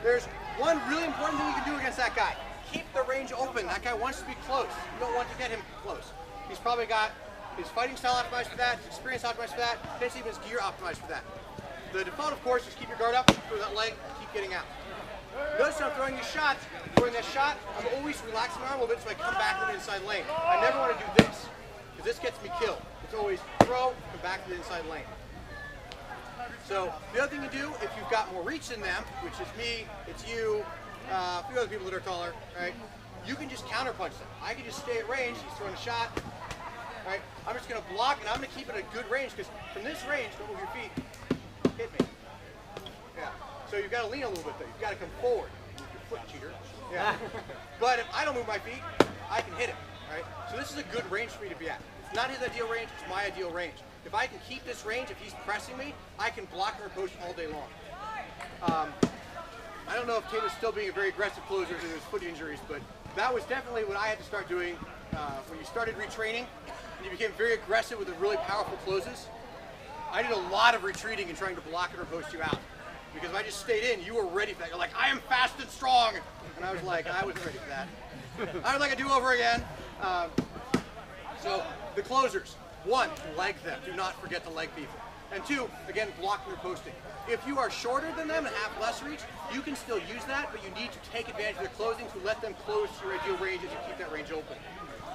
There's one really important thing you can do against that guy. Keep the range open. That guy wants to be close. You don't want to get him close. He's probably got his fighting style optimized for that, his experience optimized for that, potentially even his gear optimized for that. The default, of course, is keep your guard up, throw that leg, keep getting out. Notice when I'm throwing these shots, during this shot, I'm always relaxing my arm a little bit so I come back to the inside lane. I never want to do this, because this gets me killed. It's always throw, come back to the inside lane. So the other thing you do, if you've got more reach than them, which is me, it's you, a few other people that are taller, right? You can just counterpunch them. I can just stay at range, he's throwing a shot, right? I'm just gonna block and I'm gonna keep it at a good range because from this range, don't move your feet, hit me. Yeah, so you've gotta lean a little bit though. You've gotta come forward. Move your foot, cheater. Yeah. But if I don't move my feet, I can hit him, right? So this is a good range for me to be at. It's not his ideal range, it's my ideal range. If I can keep this range, if he's pressing me, I can block and riposte all day long. I don't know if Tate was still being a very aggressive closer due to his foot injuries, but that was definitely what I had to start doing when you started retraining and you became very aggressive with the really powerful closes. I did a lot of retreating and trying to block it or post you out. Because if I just stayed in, you were ready for that. You're like, I am fast and strong. And I was like, I wasn't ready for that. I would like a do-over again. So the closers. 1, leg them. Do not forget to leg people. And 2, again, blocking or posting. If you are shorter than them and have less reach, you can still use that, but you need to take advantage of their closing to let them close to your ideal range as you keep that range open.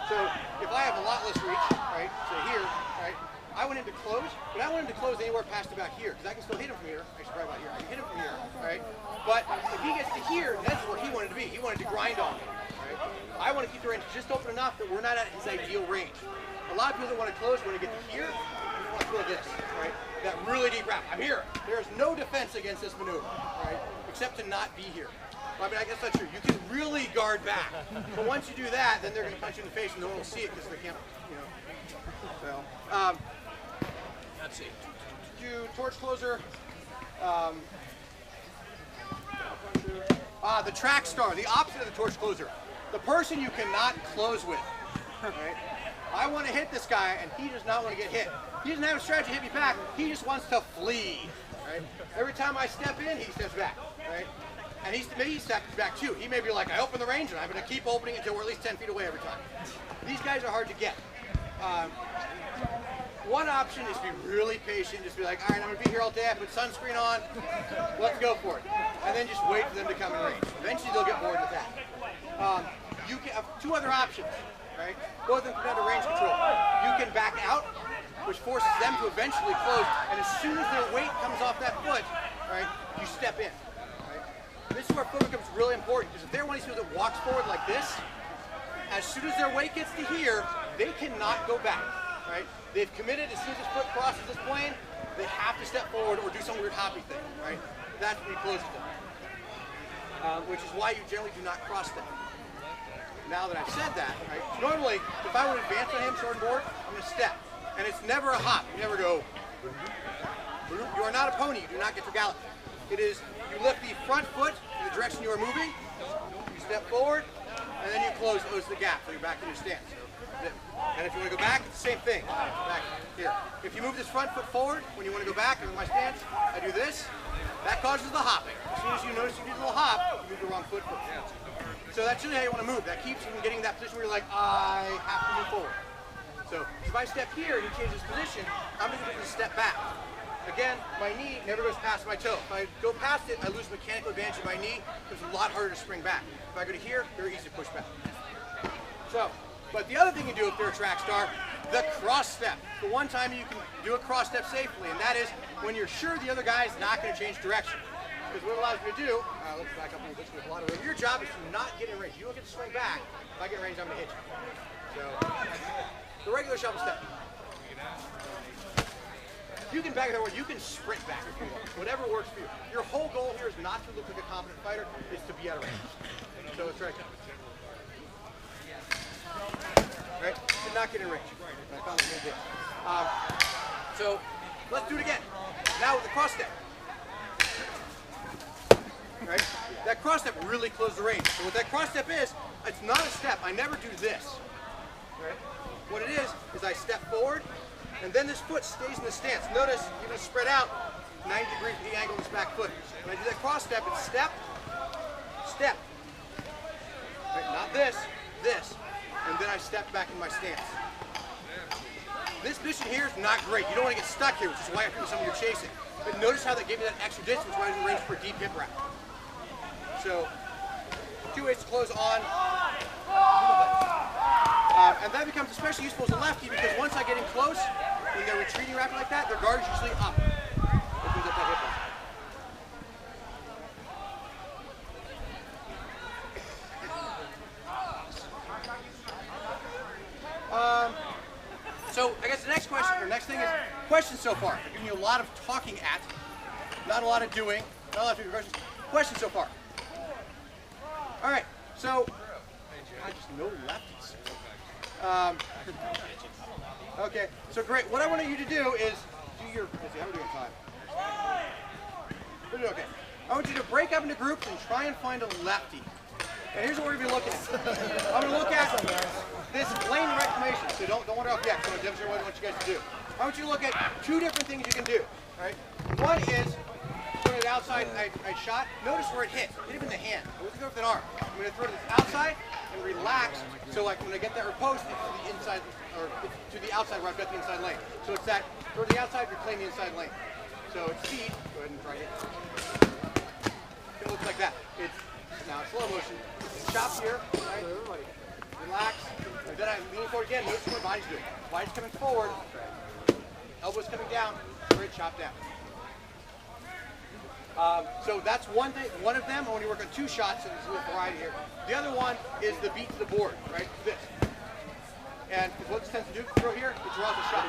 So if I have a lot less reach, right, so here, right, I want him to close, but I want him to close anywhere past about here, because I can still hit him from here. Actually, probably about here. I can hit him from here, right? But if he gets to here, that's where he wanted to be. He wanted to grind on me, right? I want to keep the range just open enough that we're not at his ideal range. A lot of people that want to close want to get to here, you want to go this, right? That really deep wrap. I'm here. There's no defense against this maneuver, right? Except to not be here. Well, I mean, I guess that's true. You can really guard back. But once you do that, then they're going to punch you in the face and no one will see it because they can't, you know. So, let's see. Do torch closer. The track star, the opposite of the torch closer. The person you cannot close with, right? I want to hit this guy and he does not want to get hit. He doesn't have a strategy to hit me back. He just wants to flee, right? Every time I step in, he steps back, right? And maybe he steps back too. He may be like, I open the range and I'm going to keep opening it until we're at least 10 feet away every time. These guys are hard to get. One option is to be really patient, just be like, all right, I'm going to be here all day, I put sunscreen on, let's go for it. And then just wait for them to come in range. Eventually they'll get bored with that. You can have 2 other options, right? Both of them come down to range control. You can back out, which forces them to eventually close, and as soon as their weight comes off that foot, right, you step in. Right? This is where foot becomes really important, because if they're one of these people that walks forward like this, as soon as their weight gets to here, they cannot go back. Right? They've committed as soon as this foot crosses this plane, they have to step forward or do some weird hoppy thing. Right? That's when he closes them. Which is why you generally do not cross them. Now that I've said that, right, normally if I would advance on him sword and board, I'm going to step. And it's never a hop. You never go. You are not a pony. You do not get to gallop. It is, you lift the front foot in the direction you are moving, you step forward, and then you close the gap so you're back in your stance. And if you want to go back, it's the same thing. Back here. If you move this front foot forward, when you want to go back, in my stance, I do this. That causes the hopping. As soon as you notice you do the little hop, you move the wrong foot first. So that's really how you want to move. That keeps you from getting that position where you're like, I have to move forward. So if I step here and he changes position, I'm going to step back. Again, my knee never goes past my toe. If I go past it, I lose mechanical advantage of my knee. It's a lot harder to spring back. If I go to here, very easy to push back. So, but the other thing you do if they're a track star, the cross step. The one time you can do a cross step safely, and that is when you're sure the other guy is not going to change direction. Because what it allows me to do, let's back up a little bit, because a lot of your job is to not get in range. You don't get to swing back. If I get in range, I'm going to hit you. So, the regular shovel step. You can back it over, you can sprint back if you want. Whatever works for you. Your whole goal here is not to look like a competent fighter, is to be out of range. So it's right there. Right? Did not get in range. I found it good. So let's do it again. Now with the cross step. Right? That cross step really closes the range. So what that cross step is, it's not a step. I never do this. Right? What it is I step forward, and then this foot stays in the stance. Notice, even spread out 90 degrees to the angle of this back foot. When I do that cross step, it's step, step. Right? Not this, this. And then I step back in my stance. This position here is not great. You don't want to get stuck here, which is why I think some of you are chasing. But notice how that gave me that extra distance when I was in range for a deep hip wrap. So, 2 ways to close on. And that becomes especially useful as a lefty because once I get in close, when they're retreating rapid like that, their guard is usually up. Opens up that hip line. So I guess the next question, or next thing is questions so far. I've given you a lot of talking at, not a lot of doing, not a lot of questions. Questions so far. All right, so I just no lefties. Okay, so great. What I want you to do is do your. Let's see, how are we doing time? We're doing okay. I want you to break up into groups and try and find a lefty. And here's what we're going to be looking at. I'm going to look at this lane reclamation. So don't wander off yet. I'm going to demonstrate what I want you guys to do. I want you to look at two different things you can do. Right? One is from the outside I shot. Notice where it hit. Hit him in the hand. I wasn't going with an arm. I'm going to throw it to the outside and relax. So like when I get that riposte, it's to the inside or to the outside where I've got the inside lane. So it's that throw to the outside, reclaim the inside lane. So it's speed. Go ahead and try it. It looks like that. It's now it's slow motion. Chop here. Right? Relax. And then I'm leaning forward again. Notice what my body's doing. Body's coming forward. Elbows coming down. We're chop down. So that's one thing. One of them. I want to work on two shots, so there's a little variety here. The other one is the beat to the board, right? This. And what this tends to do, throw here, it draws a shot.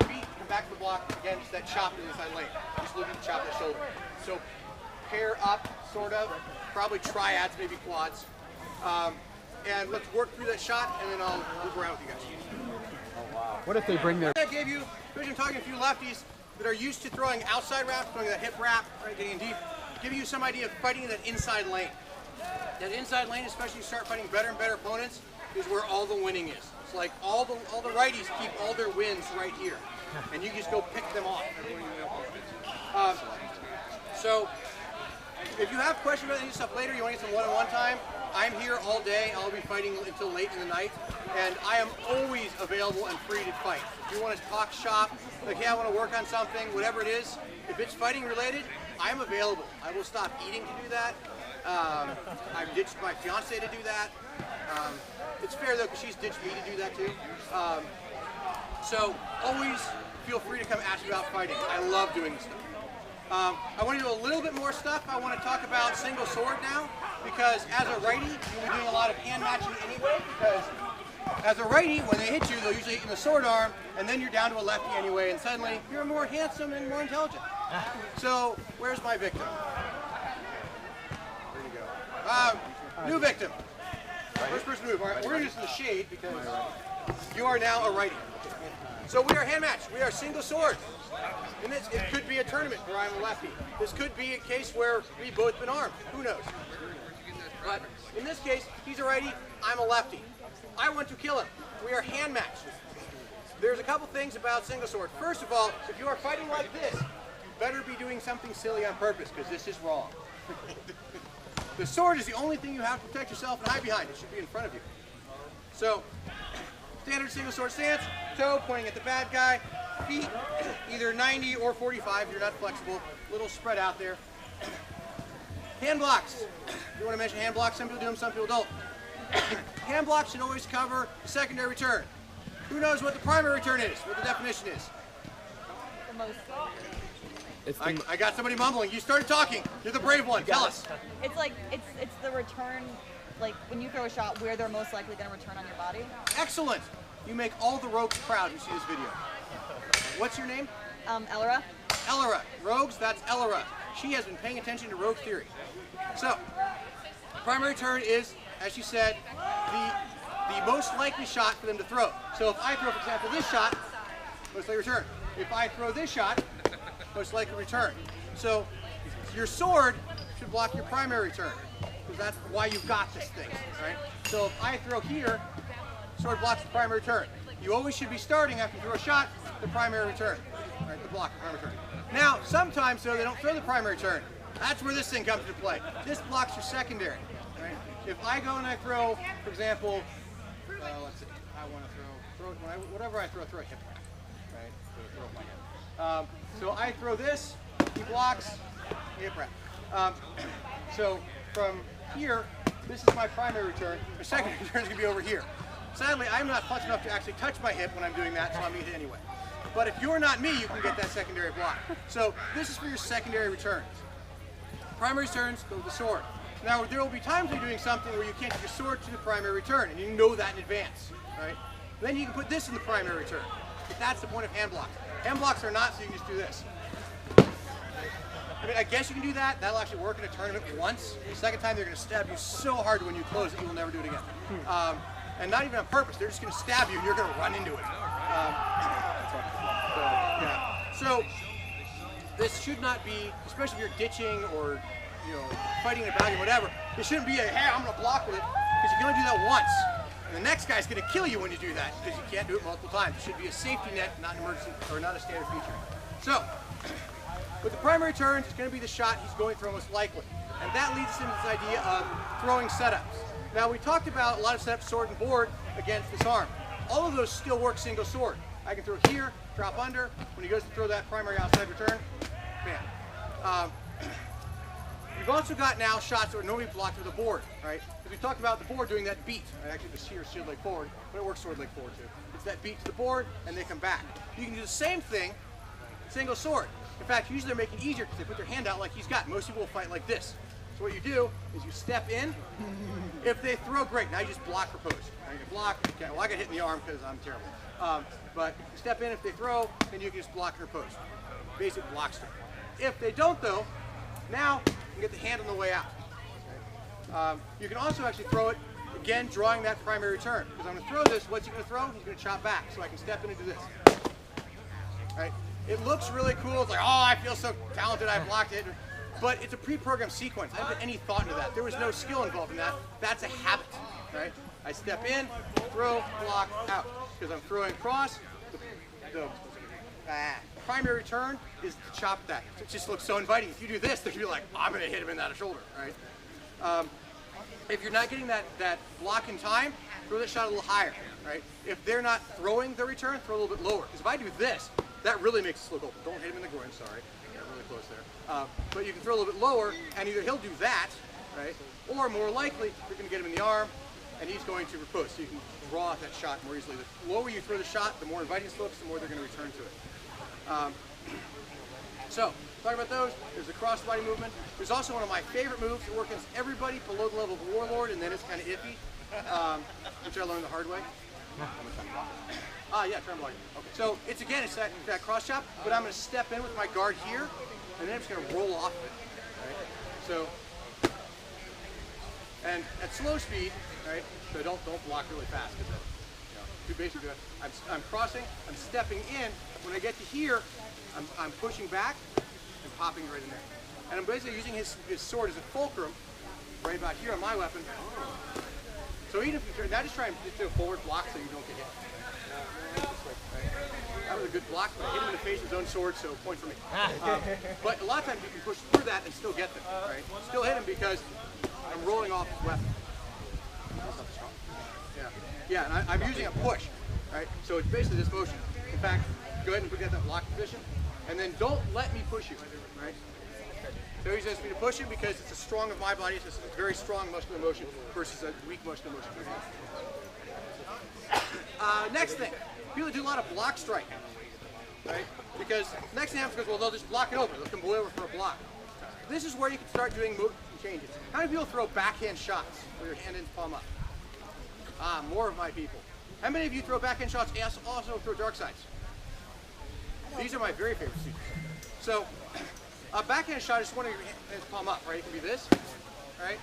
Beat, come back to the block, again, just that chop in the inside lane. Just looking to chop that shoulder. So pair up, sort of, probably triads, maybe quads. And let's work through that shot, and then I'll move around with you guys. Oh, wow. What if they bring their... I gave you, I'm talking to a few lefties that are used to throwing outside wraps, throwing that hip wrap, right, getting in deep, giving you some idea of fighting in that inside lane. That inside lane, especially you start fighting better and better opponents, is where all the winning is. It's like all the righties keep all their wins right here, and you just go pick them off. So, if you have questions about any stuff later, you want to get some one-on-one time, I'm here all day. I'll be fighting until late in the night, and I am always available and free to fight. If you want to talk shop, like, hey, I want to work on something, whatever it is, if it's fighting related, I'm available. I will stop eating to do that. I've ditched my fiance to do that. It's fair though, because she's ditched me to do that too. So always feel free to come ask me about fighting. I love doing this stuff. I want to do a little bit more stuff. I want to talk about single sword now, because as a righty, you'll be doing a lot of hand matching anyway, because as a righty, when they hit you, they'll usually hit you in the sword arm, and then you're down to a lefty anyway, and suddenly you're more handsome and more intelligent. So, where's my victim? Where'd he go? New victim. First person to move. All right, we're going to do this in the shade, because you are now a righty. So we are hand matched. We are single sword. And it could be a tournament where I'm a lefty. This could be a case where we've both been armed. Who knows? But in this case, he's a righty, I'm a lefty. I want to kill him. We are hand matched. There's a couple things about single sword. First of all, if you are fighting like this, you better be doing something silly on purpose, because this is wrong. The sword is the only thing you have to protect yourself and hide behind. It should be in front of you. So, standard single sword stance, toe pointing at the bad guy, feet either 90 or 45, you're not flexible, little spread out there. Hand blocks. You want to mention hand blocks, some people do them, some people don't. Hand blocks should always cover the secondary return. Who knows what the primary return is, what the definition is? The most. I got somebody mumbling. You started talking. You're the brave one. Tell us. It's like, it's the return, like when you throw a shot, where they're most likely going to return on your body. Excellent. You make all the rogues proud who see this video. What's your name? Elora. Elora. Rogues, that's Elora. She has been paying attention to rogue theory. So, primary turn is, as she said, the most likely shot for them to throw. So if I throw, for example, this shot, most likely return. If I throw this shot, most likely return. So your sword should block your primary turn, because that's why you've got this thing, right? So if I throw here, sword blocks the primary turn. You always should be starting after you throw a shot, the primary return, right? The block, the primary turn. Now, sometimes though, they don't throw the primary turn. That's where this thing comes into play. This blocks your secondary, right? If I go and I throw, for example, let's see, I want to whatever I throw a hip wrap, right? Throw my hip. So I throw this, he blocks, hip wrap. So from here, this is my primary return. The secondary return is going to be over here. Sadly, I'm not flexible enough to actually touch my hip when I'm doing that, so I'm going to hit anyway. But if you're not me, you can get that secondary block. So this is for your secondary returns. Primary returns go to the sword. Now there will be times when you're doing something where you can't get your sword to the primary return, and you know that in advance, right? Then you can put this in the primary return. But that's the point of hand blocks. Hand blocks are not, so you can just do this. I mean, I guess you can do that. That'll actually work in a tournament once. The second time, they're going to stab you so hard when you close that you will never do it again. And not even on purpose. They're just going to stab you, and you're going to run into it. So this should not be, especially if you're ditching or fighting in a bag or whatever. It shouldn't be a, hey, I'm going to block with it, because you can only do that once. And the next guy's going to kill you when you do that because you can't do it multiple times. It should be a safety net, not an emergency, or not a standard feature. So, with the primary turns, it's going to be the shot he's going for most likely. And that leads us into this idea of throwing setups. Now, we talked about a lot of setups, sword and board, against this arm. All of those still work single sword. I can throw here, drop under. When he goes to throw that primary outside return, bam. We've also got now shots that are normally blocked with a board, right? Because we talked about the board doing that beat. Right? Actually, this here is shield leg forward, but it works sword leg forward too. It's that beat to the board, and they come back. You can do the same thing, single sword. In fact, usually they're making it easier because they put their hand out like he's got. Most people will fight like this. So what you do is you step in. If they throw, great. Now you just block for post. Now you can block. Okay, well, I got hit in the arm because I'm terrible. But you step in. If they throw, then you can just block for post. Basic block stuff. If they don't, though, now you can get the hand on the way out. Okay. You can also actually throw it, again, drawing that primary return. Because I'm going to throw this. What's he going to throw? He's going to chop back. So I can step in and do this. Right? It looks really cool. It's like, oh, I feel so talented. I blocked it. But it's a pre-programmed sequence. I didn't put any thought into that. There was no skill involved in that. That's a habit, right? I step in, throw, block, out. Because I'm throwing across. The primary return is to chop that. It just looks so inviting. If you do this, they're going to be like, I'm going to hit him in that shoulder, right? If you're not getting that block in time, throw that shot a little higher, right? If they're not throwing the return, throw a little bit lower. Because if I do this, that really makes us look open. Don't hit him in the groin, sorry. Really close there. But you can throw a little bit lower, and either he'll do that, right? Or more likely, you're going to get him in the arm, and he's going to riposte. So you can draw that shot more easily. The lower you throw the shot, the more inviting it looks, the more they're going to return to it. So, talking about those, there's the crossbody movement. There's also one of my favorite moves that works against everybody below the level of Warlord, and then it's kind of iffy, which I learned the hard way. Yeah, try and block it. Okay. So it's again, it's that cross chop, but I'm going to step in with my guard here, and then I'm just going to roll off of it. Right? So, and at slow speed, right? So don't block really fast because you basically I'm crossing, I'm stepping in. When I get to here, I'm pushing back and popping right in there, and I'm basically using his sword as a fulcrum right about here on my weapon. So even if you turn, now just try and do a forward block so you don't get hit. That was a good block, but I hit him in the face with his own sword, so point for me. But a lot of times you can push through that and still get them, right? Still hit him because I'm rolling off his weapon. Yeah, and I'm using a push, right? So it's basically this motion. In fact, go ahead and get that block position, and then don't let me push you, right? So he says me to push him because it's a strong of my body, so it's a very strong muscular motion versus a weak muscular motion. Next thing, people do a lot of block striking, right? Because next thing happens goes, well, they'll just block it over. They'll come over for a block. This is where you can start doing motion changes. How many people throw backhand shots where your hand ends palm up? More of my people. How many of you throw backhand shots and also throw Darksides? These are my very favorite secrets. So, a backhand shot is one of your hands palm up, right? It can be this, right?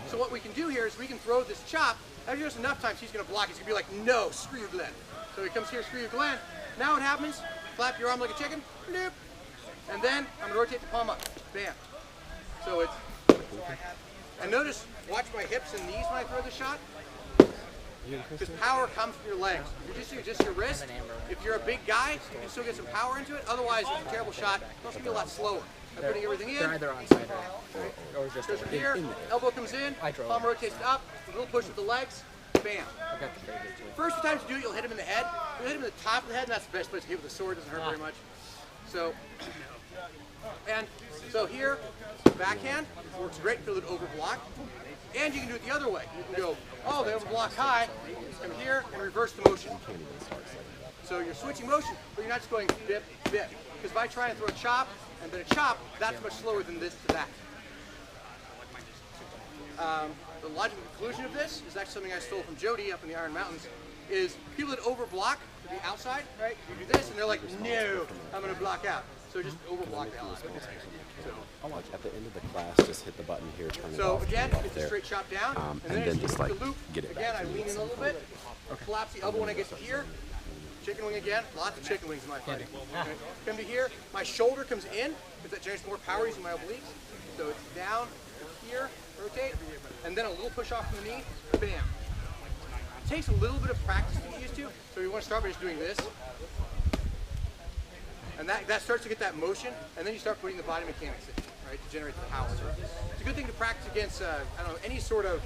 So what we can do here is we can throw this chop. After just enough times, he's going to block. He's going to be like, no, screw you, Glenn. So he comes here, screw you, Glenn. Now what happens? Flap your arm like a chicken. Bloop. And then I'm going to rotate the palm up. Bam. So it's... And notice, watch my hips and knees when I throw the shot. Because power comes from your legs. If you just do just your wrist, if you're a big guy, you can still get some power into it. Otherwise, it's a terrible shot. It's also going to be a lot slower. I'm putting everything in. They're either on side or just Goes from here, elbow comes in, palm rotates up, a little push with the legs, bam. I got the favorite too. First few times you do it, you'll hit him in the head. You'll hit him in the top of the head, and that's the best place to hit with a sword. Doesn't hurt very much. So, and so here, backhand works great for the over block. And you can do it the other way. You can go, oh, they over block high, come here, and reverse the motion. So you're switching motion, but you're not just going bip, bip. Because if I try and throw a chop, and then a chop, that's much slower than this to that. The logical conclusion of this is actually something I stole from Jody up in the Iron Mountains, is people that overblock to the outside, right? You do this, and they're like, no, I'm going to block out. So just overblock the outside. At the end of the class, just hit the button here, turn it So off. again, it's a straight chop down, and then just like the loop. get it Again, back. I lean in a little bit, collapse the elbow when I get to here. Chicken wing again, lots of chicken wings in my fighting. Okay. Come to here, my shoulder comes in, because that generates more power using my obliques. So it's down to here, rotate, and then a little push off from the knee, bam. It takes a little bit of practice to get used to, so you want to start by just doing this. And that starts to get that motion, and then you start putting the body mechanics in, right, to generate the power. It's a good thing to practice against, I don't know, any sort of,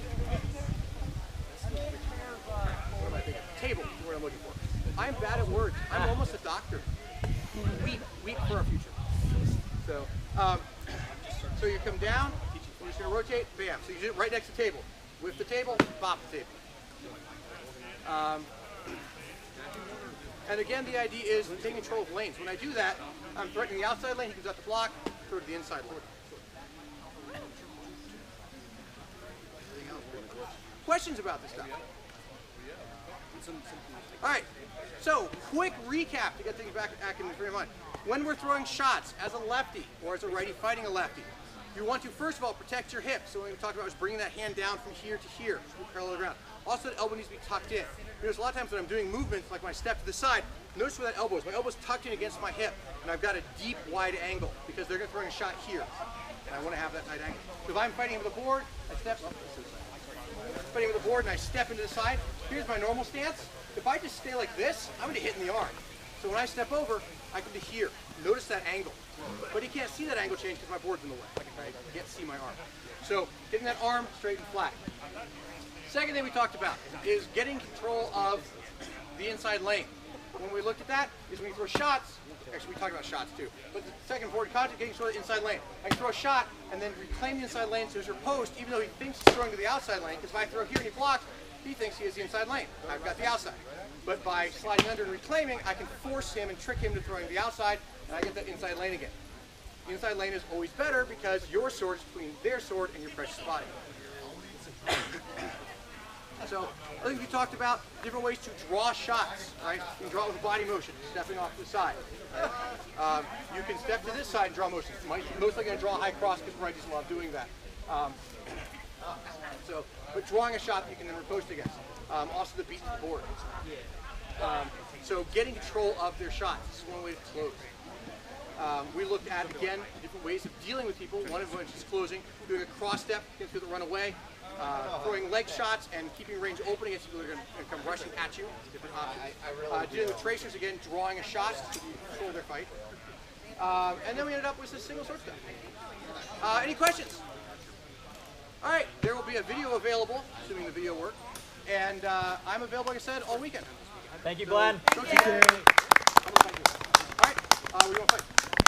what am I thinking? Table is what I'm looking for. I'm bad at words. I'm almost a doctor. Weak for our future. So, so you come down, you're just going to rotate, bam. So you do it right next to the table. With the table, bop the table. And again, the idea is taking control of lanes. When I do that, I'm threatening the outside lane, he comes out the block, throw to the inside lane. Questions about this stuff? Alright, so quick recap to get things back in the frame of mind. When we're throwing shots as a lefty or as a righty fighting a lefty, you want to first of all protect your hip. So what we talked about was bringing that hand down from here to here, parallel to the ground. Also, the elbow needs to be tucked in. Because a lot of times when I'm doing movements, like my step to the side, notice where that elbow is. My elbow's tucked in against my hip, and I've got a deep, wide angle because they're going to throw a shot here, and I want to have that tight angle. So if I'm fighting him with the board, I step up. Fighting with the board, and I step into the side. Here's my normal stance. If I just stay like this, I'm going to hit in the arm. So when I step over, I come to here. Notice that angle. But you can't see that angle change because my board's in the way. I can't see my arm. So getting that arm straight and flat. Second thing we talked about is getting control of the inside lane. When we looked at that, is when you throw shots, actually we talked about shots too, but the second important concept, getting control of the inside lane. I can throw a shot and then reclaim the inside lane so as your post, even though he thinks he's throwing to the outside lane, because if I throw here and he blocks, he thinks he has the inside lane. I've got the outside. But by sliding under and reclaiming, I can force him and trick him to throwing to the outside, and I get that inside lane again. The inside lane is always better because your sword is between their sword and your precious body. So, I think we talked about different ways to draw shots, right? You can draw it with a body motion, stepping off to the side. Right? You can step to this side and draw motion. You're mostly going to draw a high cross because righties love doing that. But drawing a shot that you can then riposte against. Also the beat to the board. So getting control of their shots. This is one way to close. We looked at, again, different ways of dealing with people. One of which is closing, doing a cross step against people that run away, throwing leg shots and keeping range open against people that are going to come rushing at you. Different options. Dealing with tracers, again, drawing a shot to control their fight. And then we ended up with this single sword step. Any questions? All right, there will be a video available, assuming the video works. And I'm available, like I said, all weekend. Thank you, Glenn. All right, we want to fight.